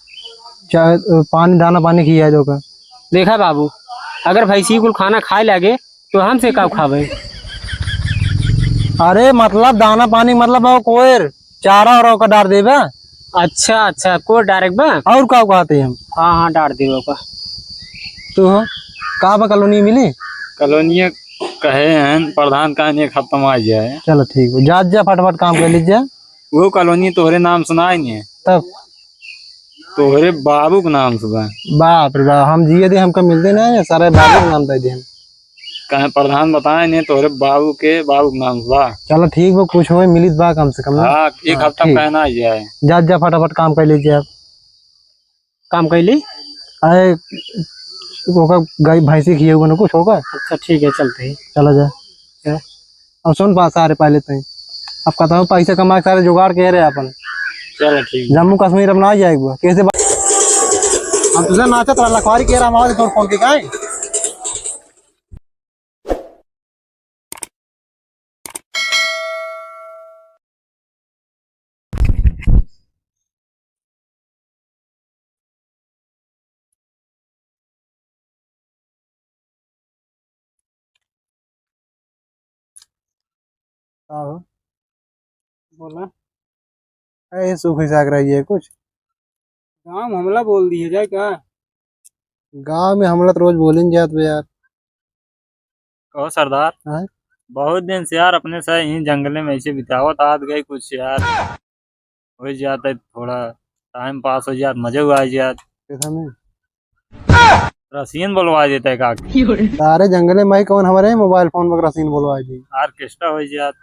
चाहे पानी दाना पानी खिया जो का। देखा बाबू, अगर भैंसी कुल खाना खाए लगे तो हमसे कब खावे? अरे मतलब दाना पानी मतलब वो कोयर चारा और का डाल देबा। अच्छा अच्छा, को डायरेक्ट बा। और का कहते हम? हाँ हाँ डाल देगा का। तो कहाँ पर कॉलोनी मिली? कॉलोनी कहे हैं प्रधान का एक हफ्ता में आ जाए। चलो ठीक है, जा जा फटाफट काम कर लीजिए। वो कॉलोनी तोहरे नाम सुना ही नहीं, तब तोहरे बाबू के नाम सुना। बाप रे बाप, हम जिए थे हमको मिलते नहीं, सारे बाबू का नाम दे दिए। कहे प्रधान बताए नहीं, तोहरे बाबू के नाम सुना। चलो ठीक है, कुछ हो मिलित बा कम से कम ना। हाँ, एक हफ्ता ठीक। कहना आ जाए। जा जा फटाफट काम कर लीजिए आप। काम कैली। अरे होगा गाय भैंसी खिए हुए ना, कुछ होगा। अच्छा ठीक है, चलते हैं। चला जा। अब सुन पास सारे पहले तो अब कहता हूँ पैसे कमा के सारे जुगाड़ कह रहे अपन। चलो ठीक। जम्मू कश्मीर अपना आ जाएगा कैसे हम तुझे नाचत रहा लखवारी कह रहा हमारे तोड़ फोन के का बोला। ऐसे सूखी साग रही है कुछ। काम हमला बोल दिए जाए क्या। गांव में हमला तो रोज बोलेंगे जात बे यार। कहो सरदार। हाँ? बहुत दिन से यार अपने से यहीं जंगल में ऐसे बितावत आत गए कुछ यार। हो जाता है थोड़ा टाइम पास हो जात, मजे हुआ जात। कैसा में रसीन बोलवा देता है काकी। सारे जंगले में कौन हमारे मोबाइल फोन वगैरह सीन बोलवा दी। ऑर्केस्ट्रा हो जात।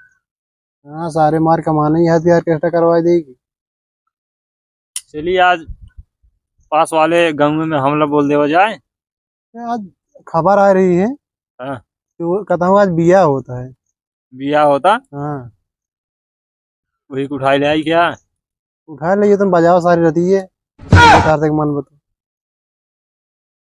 हाँ सारे मार कमाने ही हथियार कैसे करवा देगी। चलिए आज पास वाले गाँव में हमला बोल देवा जाए। आज खबर आ रही है हाँ। तो कहता हूँ आज बिया होता है। बिया होता। हाँ वही को उठाई ले आई क्या। उठा लीजिए, तुम बजाओ सारी रहती है बता से मन बतो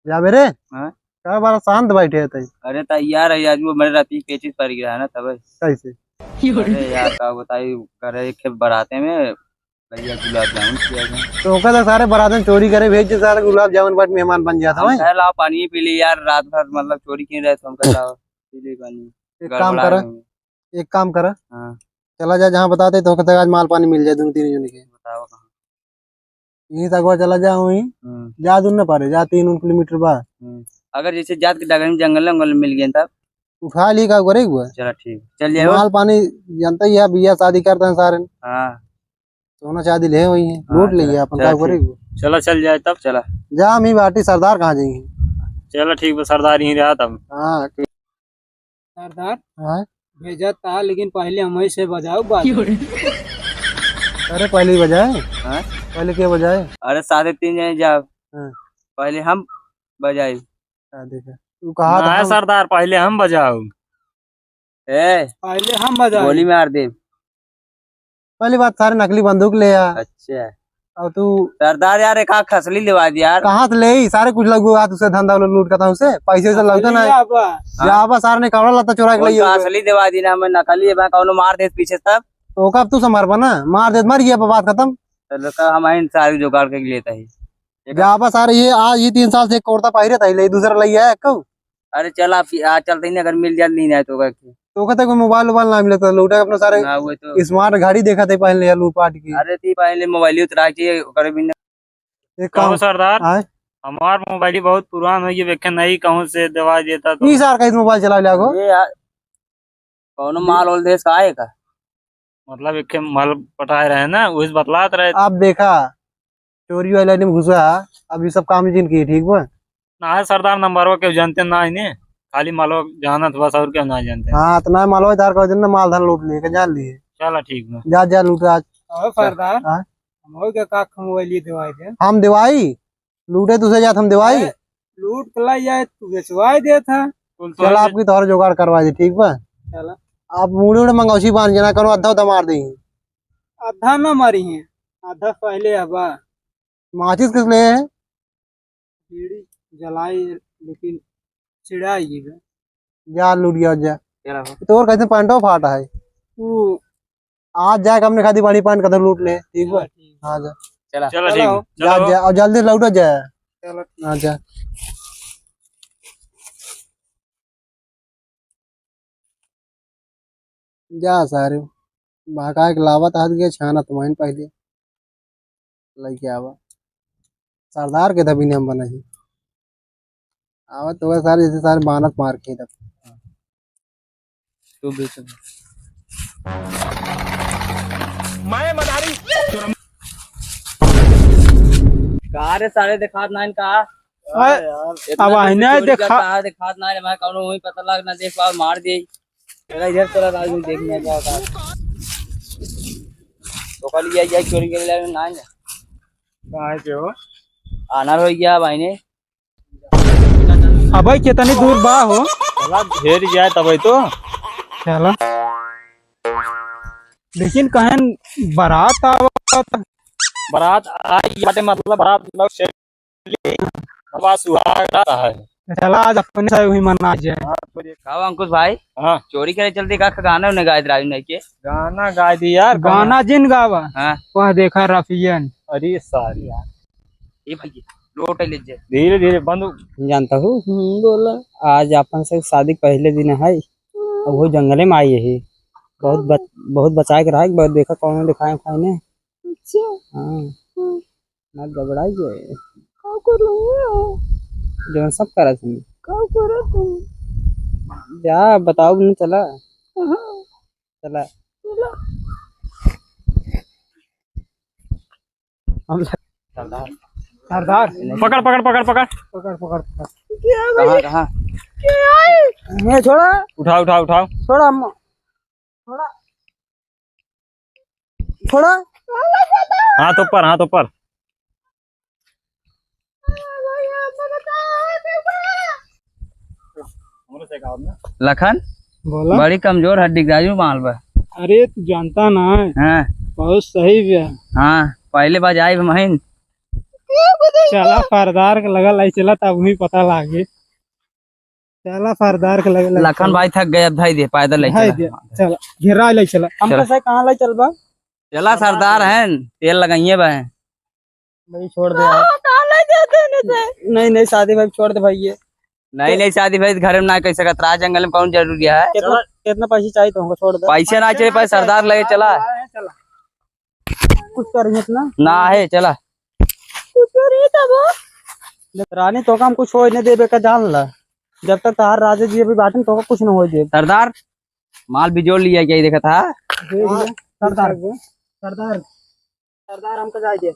जा मेरे। हाँ? क्या बार शांत बैठे थे। अरे तैयार है आज, वो मेरे राती पेचिस पड़ गया है ना तब। कैसे अरे यार का बताई करे एक बराते में भैया गुलाब जामुन किया गया। तो कहता सारे बरातन चोरी करे भेज दे, सारे गुलाब जामुन बट मेहमान बन जाता हम है। कहे लाओ पानी पी ली यार, रात भर मतलब चोरी क्यों रहे, तो हम कहे लाओ पी ली पानी। एक काम गड़बड़ा कर, गई। एक काम कर, हाँ चला जा जहाँ बताते तो कहता आज माल पानी मिल जाए दोनों तीन जन के। बताओ कहाँ। यहीं तक चला जा वहीं जा दूर न पारे जा 3 किलोमीटर बाद। अगर जैसे जात के डगर में जंगल में मिल गए तब उठा ली का करे हुआ चलो ठीक चल जाए। माल पानी जानता ही है, बिया शादी करते हैं सारे हाँ सोना चांदी ले वही है लूट लिए अपन का करे हुआ। चलो चल जाए तब। चला जा हम ही बाटी सरदार कहाँ जाएंगे। चलो ठीक है, सरदार यहीं रहा तब। हाँ सरदार हाँ भेजा था, लेकिन पहले हम से बजाओ बात। अरे पहले ही बजाए। हाँ? पहले क्या बजाए। अरे 3:30 जाए जाओ। हाँ। पहले हम बजाई। देखा तू कहा था सरदार पहले हम बजाओ। पहले हम बजाओ गोली मार दे। पहली बात सारे नकली बंदूक ले आ। अच्छा और तू सरदार यार एक खसली लिवा दी यार। कहाँ से ले सारे कुछ लगू हाथ उसे धंधा लूट करता हूँ उसे पैसे से लगता ना जा सारे ने कपड़ा लता चुरा के लिए असली दिवा दी ना, मैं नकली मैं कौनो मार दे पीछे तब। तो कब तू संभार ना मार दे मर गया बात खत्म। चलो का हमारी सारी जुगाड़ के लेता है। जा सारे ये आज ये 3 साल से एक कुर्ता पहरे था ले दूसरा ले आया कब। अरे चल आप आज चलते ही नहीं, अगर मिल जाए नहीं आए तो तो कहते कोई मोबाइल वोबाइल ना मिले तो लूटा अपने सारे ना हुए तो। स्मार्ट घड़ी देखा थे पहले यार लूट पाट की। अरे ती पहले मोबाइल उतरा चाहिए करे भी एक काम सरदार आए हमार मोबाइल ही बहुत पुरान है, ये वेखे नहीं कहूँ से दवा देता तो। 30 साल का मोबाइल चला लिया गो कौन माल ओल देश का है का, मतलब एक माल पटाए रहे ना वही बतलात रहे। आप देखा चोरी वाले में घुसा अब ये सब काम जिनकी ठीक बा ना है सरदार नंबर क्यों जानते ना इन्हें, खाली मालो जानत बस और क्या ना जानते। हाँ इतना मालवा तार का दिन माल धान लूट लिए जान लिए। चलो ठीक है जा जा लूट आज सरदार हाँ? हम के का मोबाइल दवाई दे हम दिवाई लूटे तुझे जात हम दिवाई लूट कला जाए तू बेचवाई दे था। चल आपकी तोहर जुगाड़ करवा दी ठीक बा। चला आप मुड़ी उड़े मंगौसी बांध जना करो अद्धा उद्धा मार दी आधा न मारी है, आधा पहले हवा माचिस किस लिए है बीड़ी जलाई लेकिन चिड़ाई जा लूट गया जा चलो तोर कैसे पैंटो फाटा है तू आज जाके हमने खादी बड़ी पैंट कदर लूट ले ठीक बा। हाँ जा चलो चलो जा जा और जल्दी लौट जा। चलो हाँ जा जा सारे बाका के लावत हाथ गया छाना तुम्हारी पहले लगे आवा सरदार के तभी हम बना ही आवा तो सारे जैसे सारे बानत मार के तब तू भी तू। कहा रे सारे दिखात नाइन कहा अब आईना देखा कहा दिखात नाइन मैं कौन वही पता लग ना देख पा मार दे तेरा इधर तेरा राज में देखने का था तो कल ये चोरी के लिए नाइन कहाँ के हो? आना हो गया भाई ने अब कितनी दूर बा हो चला घेर जाए तब तो। चला लेकिन कहन बारात आवत बारात आई बाटे मतलब बारात लोग से हवा सुहाग रहा है। चला आज अपने से हुई मना जाए। कहा अंकुश भाई हाँ चोरी करे चलते का गाना उन्हें गाय राजू ने के गाना गा दी यार। गाना जिन गावा हाँ वह देखा रफियन। अरे सारी यार ये भाई लोट ले जे धीरे धीरे बंद। जानता हूँ बोला आज अपन से शादी पहले दिन है और वो जंगले में आई है बहुत बचा के रहा है बहुत देखा कौन दिखाए खाए ने हाँ ना घबराई है जो सब करा तुम जा बताओ नहीं चला चला हम सरदार पकड़ पकड़ पकड़ पकड़ पकड़ पकड़ पकड़ कहाँ कहाँ ये छोड़ा उठाओ उठाओ उठाओ। छोड़ा अम्मा छोड़ा छोड़ा हाथ ऊपर हाथ ऊपर। लखन बोला बड़ी कमजोर हड्डी राजू माल बा अरे तू जानता ना हाँ बहुत सही भी है। हाँ पहले बार आई महीन चला फरदार के लगल आई चला तब भी पता लागे चला फरदार के लगल लखन भाई थक गए अब भाई दे पैदल ले हाय चला दे चला घेरा ले चला हम चला। कैसे कहां ले चल बा चला सरदार है तेल लगाइए बा भाई छोड़ दे यार नहीं नहीं शादी भाई छोड़ दे भाई ये नहीं नहीं शादी भाई घर में ना कह सकत राज जंगल में कौन जरूरी है कितना कितना पैसे चाहिए तुमको छोड़ दे पैसे ना चाहिए पर सरदार लगे चला चला कुछ करेंगे इतना ना है चला रानी तो हम कुछ हो नहीं देबे का जान ला जब तक तार राजा जी अभी बाटन तो कुछ ना हो दे सरदार माल बिजोड़ लिया क्या देखा था सरदार सरदार सरदार हमको जाए दे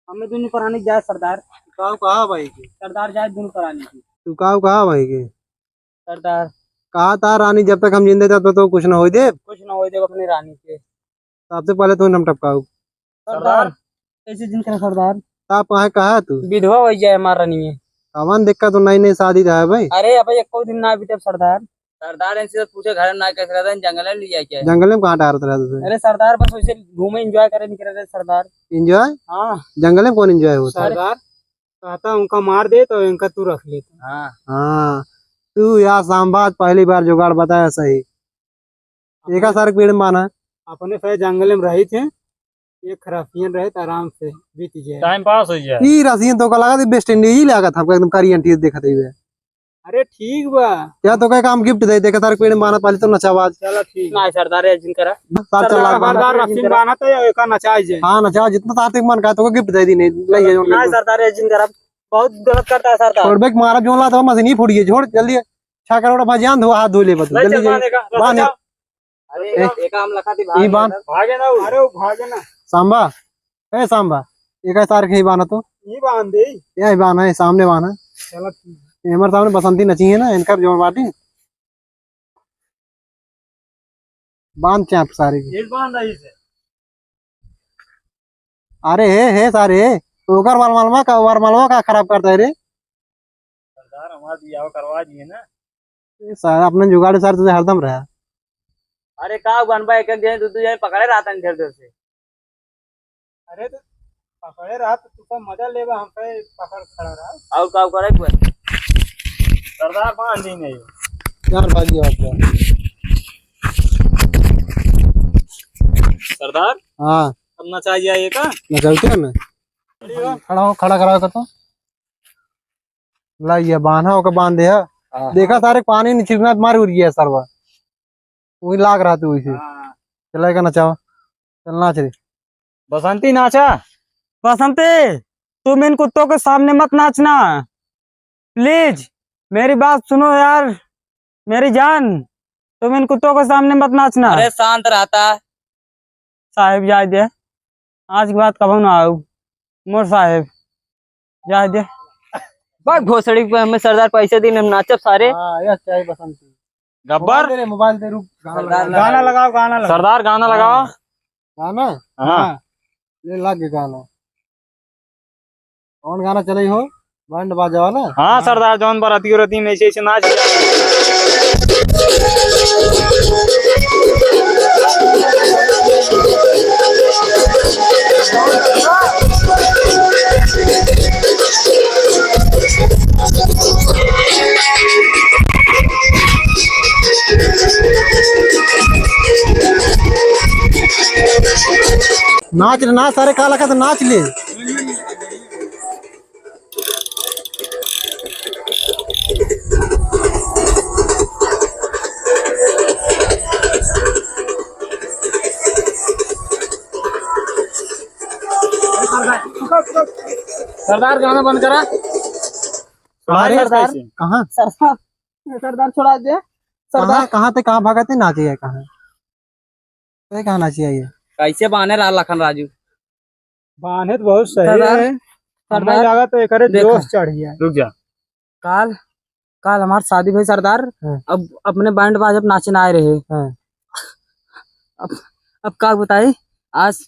हमें दोनों कराने जाए सरदार काव कहा भाई के सरदार जाए दोनों कराने की तू काव कहा भाई के सरदार कहा था रानी जब तक हम जिंदे थे तो कुछ ना हो दे। कुछ ना हो दे अपनी रानी से सबसे पहले तो नम टपकाऊ सरदार कैसे दिन करे सरदार आप कहा तू विधवा हो जाए हमारा रानी में कवन दिक्कत तो नई नई शादी था भाई। अरे अब एक दिन ना बीते सरदार सरदार इनसे पूछे घर में ना कैसे रहता है जंगल में लिया क्या जंगल में कहाँ डालता रहा तुझे? अरे सरदार बस वैसे घूमे एंजॉय करे निकले रहे सरदार एंजॉय हाँ जंगल में कौन एंजॉय होता है? सरदार कहता उनका मार दे तो इनका तू रख ले हाँ हाँ तू यार सांबाद पहली बार जुगाड़ बताया सही। एक सारे पेड़ में माना अपने फिर जंगल में रही थे ये खराफियन रहे तो आराम से बीत जाए टाइम पास हो जाए। ई रसियन तो का लगा थी वेस्ट इंडीज ही लगा था एकदम करियन टीज देखा थी अरे ठीक बा क्या तो कहीं काम गिफ्ट दे देखा सारे पेड़ में माना पहले तो नचावाज चलो ठीक ना सरदार जिन करा सात चल लाख माना। सरदार रफीन बाना तो ये का नचाई जाए हाँ नचा जितना तार्थिक मन का तो गिफ्ट दे दी नहीं ले जाओ ना सरदार जिन करा बहुत गलत करता है सरदार छोड़ बैक मारा जोला तो मशीन ही फूट गई छोड़ जल्दी 6 करोड़ भाजियान धो हाथ धो ले बस जल्दी बांध अरे एक हम लखा थी ई बांध भागे ना अरे वो भागे ना सांबा ए सांबा एक तार के ही बाना तो ये बांध दे यही बाना है सामने बाना चलो ठीक ये हमारे सामने बसंती नची है ना इनका जोड़ बाटी बांध चाप सारे की ये बांध रही से। अरे है सारे ओकर मालवा का खराब करता है रे सरदार हमारा दिया करवा दिए ना। ये सारा अपने जुगाड़ सार तुझे हरदम रहा। अरे का बनबा एक एक दिन दूध पकड़े रहता है देर से अरे तो पकड़े रहा तो तू का मजा लेवा हम पे पकड़ खड़ा रहा और का करे सरदार बांध दी नहीं। यार भागी बात है। सरदार हाँ अब नचा जाइए का मैं चलते हैं ना खड़ा हो खड़ा करा कर तो लाइए बांधा होकर बांध दे है। देखा सारे पानी नहीं छिड़कना मार उड़ गया सरवा वही लाग रहा तू इसे चलेगा नचाओ चलना चले बसंती नाचा। बसंती तुम इन कुत्तों के सामने मत नाचना प्लीज मेरी बात सुनो यार मेरी जान तुम इन कुत्तों के सामने मत नाचना। अरे शांत रहता है। साहेब जाए दे, आज के बाद कब ना आओ मोर साहेब, जाए दे। भाग घोसड़ी पे हमें सरदार पैसे दिन हम नाचब सारे। हाँ यह चाहिए बसंत गब्बर मोबाइल दे रुक गाना लगाओ, गाना लगाओ सरदार, गाना लगाओ। गाना हाँ ये लग गया गाना। कौन गाना चले हो? बैंड बाजा वाला। हाँ सरदार, जौन बराती उराती में ऐसे नाच नाच रे, नाच सारे काला का तो नाच ले। सरदार गाना बंद करा। अरे सरदार कहाँ सरदार छोड़ा दे। कहाँ कहाँ ते कहाँ भागते नाचे है कहाँ? ते कहाँ नाची है ये? कैसे बहाने रहा लखन राजू? बाने तो बहुत सही सरदार, है, हमें सरदार लगा तो एक देखो। जोश चढ़ गया। रुक जा। काल काल हमारी शादी भाई सरदार। हाँ। अब अपने बैंड बाजा नाचने आए रहे। हाँ। अब क्या बताए आज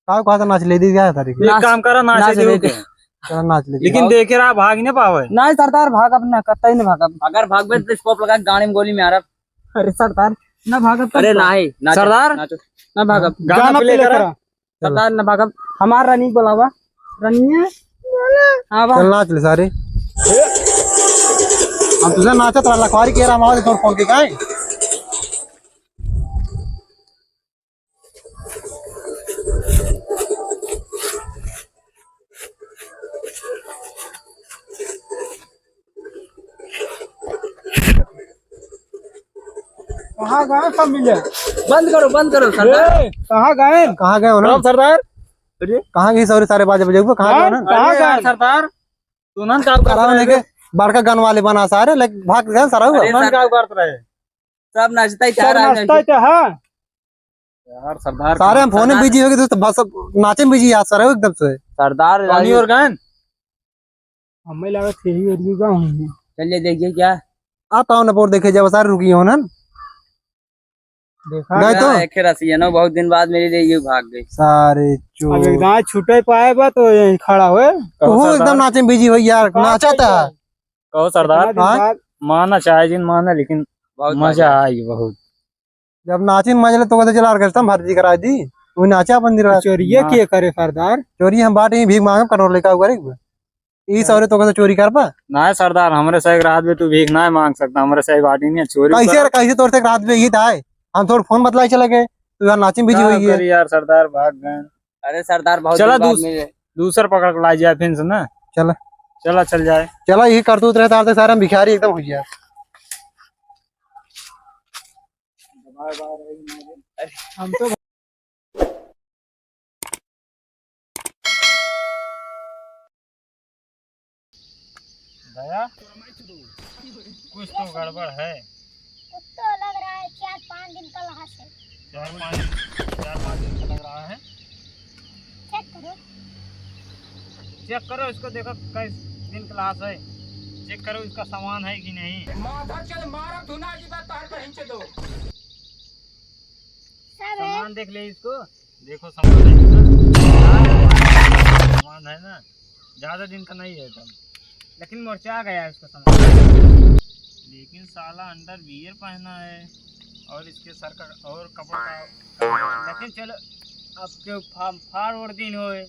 कहाँ तो नाच ले दी क्या तारीख एक काम करा, नाच नाच दे ले के। चलो नाच ले। लेकिन देखे रहा भाग नहीं पावे। नहीं सरदार, भाग अब ना कतई नहीं भाग अब। अगर भाग में तो स्कोप लगा गाड़ी में गोली में आ रहा। अरे सरदार ना भाग अब। अरे नहीं नाचो, सरदार। नाचो। ना भाग अब। गाना प्ले करा। सरदार ना भाग अब। हमारा रनिंग बोलावा रनिंग। हाँ बा चल नाच ले सारे। हम तुझे नाचा तो लखवारी कह रहा माओ फोन के गाय। कहाँ गए सब मिले? बंद करो सरदार। कहाँ गए? कहाँ गए हो ना सरदार कहाँ गई सारे बाजे बजे कहाँ गए ना? कहाँ गए? सरदार तुनन का कराओ लेके बड़का गन वाले बना सारे लेकिन भाग गए सारा हुआ। अरे तुनन का करत रहे सब नाचता ही सब चाह रहा नाश्ता है। तो है। यार सरदार सारे हम फोन में बिजी हो गए दोस्त, बस अब नाचे में बिजी याद सारे हो एकदम से। सरदार पानी और गान हमें लगा थे ही और युगा हूँ। चलिए देखिए क्या आता हूँ ना पोर देखे जब सारे रुकी हो ना देखा गए तो एक रसी है ना, बहुत दिन बाद मेरे लिए ये भाग गई। सारे अब चोर एकदम छूटे पाए बा तो यहीं खड़ा हुए। वो एकदम नाचे में बिजी हो यार, नाचा था। कहो सरदार, इतना दिन बाद माना चाहे जिन माना, लेकिन बहुत मजा आई बहुत। जब नाचे में मजा ले तो कहते चला ऑर्केस्ट्रा में भर्ती करा दी। वो नाचा मंदिर चोरिये के करे सरदार। चोरी हम बाटे भीख मांगे करोड़ लेकर हुआ ई सारे तो कहते चोरी कर पा ना सरदार, हमारे सही रात में तू भीख ना मांग सकता, हमारे सही बाटी नहीं है चोरी कैसे तौर से रात में ये था हम थोड़ा फोन बतलाई चले गए तो यार नाचे में बिजी हुई है। यार सरदार भाग गए। अरे सरदार बहुत चला दिन बाद मिले। दूसर पकड़ के लाई जाए फिर से ना। चला चला चल जाए। चला यही करतूत रहता है सारे हम भिखारी एकदम हो गया। हम तो दया कुछ तो गड़बड़ है। कुछ तो लग रहा है 4-5 दिन का लहास है। 4-5 दिन का लग रहा है। चेक करो। चेक करो इसको, देखो किस दिन क्लास है। चेक करो इसका सामान है कि नहीं। सब है। सामान देख ले इसको, देखो सामान है इसका। सामान है ना, ज्यादा दिन का नहीं है तब, लेकिन मुरझा गया है इसका सामान। लेकिन साला अंडर वियर पहना है और इसके सर का और कपड़ा का, लेकिन चलो अब के फाड़ और दिन होए,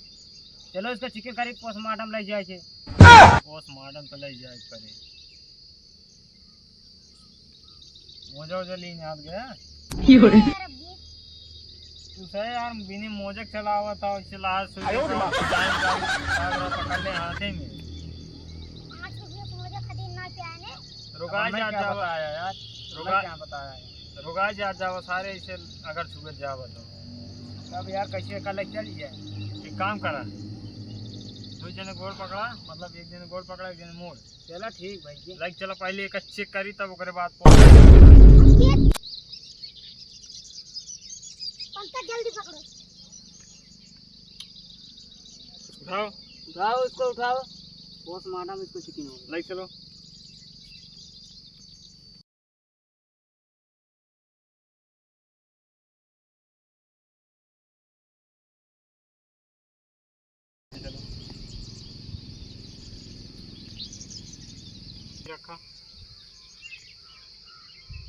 चलो इसका चिकन करी पोस्टमार्टम ले जाए छे। पोस्टमार्टम तो ले जाए करे। मोजा लीन याद गया तू सही यार, बिनी मोजक चलावा था चला सुई पकड़ ले हाथे में। 5 रुपये को मुझे खरीदना चाहिए। रुका जा जावा आया यार, रुका क्या बताया, रुका जा जावा सारे इसे अगर छुपे जावा तो अब यार कैसे कल चल जाए। एक काम करा, दो जने गोड़ पकड़ा, मतलब एक जने गोड़ पकड़ा, एक जने मोड़। चलो ठीक भाई जी। लाइक चलो पहले एक चेक करी, तब ओकरे बाद पंकज जल्दी पकड़ो। उठाओ। उठाओ इसको, उठाओ। पोस्टमार्टम इसको चिकन हो गया। लाइक चलो। रखा,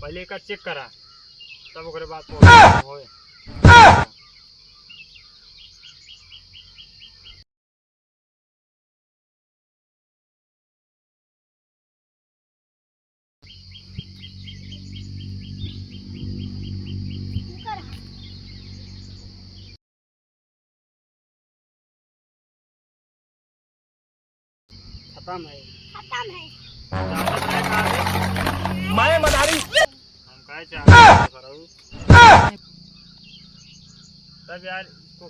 पहले एक चेक करा, तब ओकरे बाद होए। खत्म है। खत्म है। मैं मदारी हम कहे चाहे तब यार इसको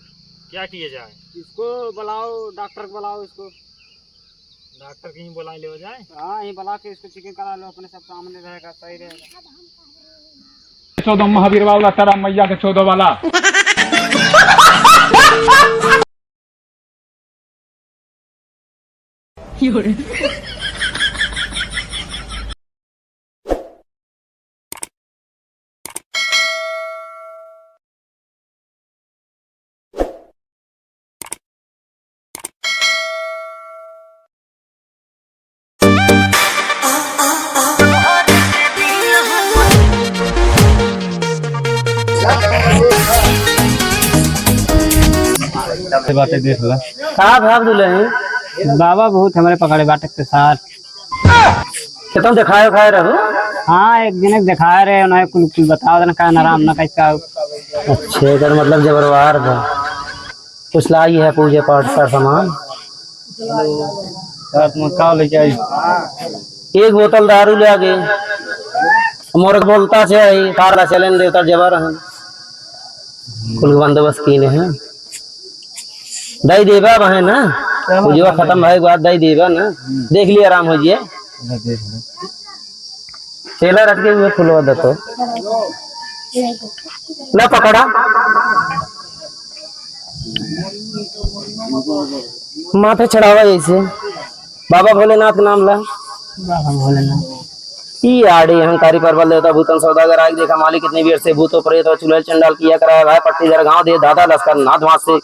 क्या किया जाए? इसको बुलाओ, डॉक्टर को बुलाओ इसको। डॉक्टर कहीं बुला ले हो जाए। हाँ यहीं बुला के इसको चिकन करा लो, अपने सब सामने रहेगा, सही रहेगा। 14 महावीर वाला तारा मैया के 14 वाला बातें देख ला। कहाँ भाग दुल्हन बाबा बहुत हमारे पकड़े बाटक के साथ। तो तुम दिखाए खाए रहो। हाँ एक दिन दिखा रहे उन्हें कुल कुल बताओ देना का नाराम ना कैसा। अच्छे कर मतलब जबरवार था। कुछ लाई है पूजे पाठ का सामान। का लेके आई? एक बोतल दारू ले आगे मोर बोलता है कार चैलेंज देवता जबर है कुल बंदोबस्त कीने हैं दही देवा है ना पूजवा खत्म भाई बात दही देवा ना देख लिया आराम हो जिए चेला रट के हुए फुलवा दो तो ला पकड़ा माथे चढ़ावा जैसे बाबा भोलेनाथ का नाम ला बाबा भोलेनाथ ई आड़े अहंकारी परबल देवता भूतन सौदागर आग देखा मालिक कितनी वीर से भूतो प्रेत और चुड़ैल चंडाल किया कराया भाई पट्टी दर गांव दे दादा लश्कर नाथ वहां से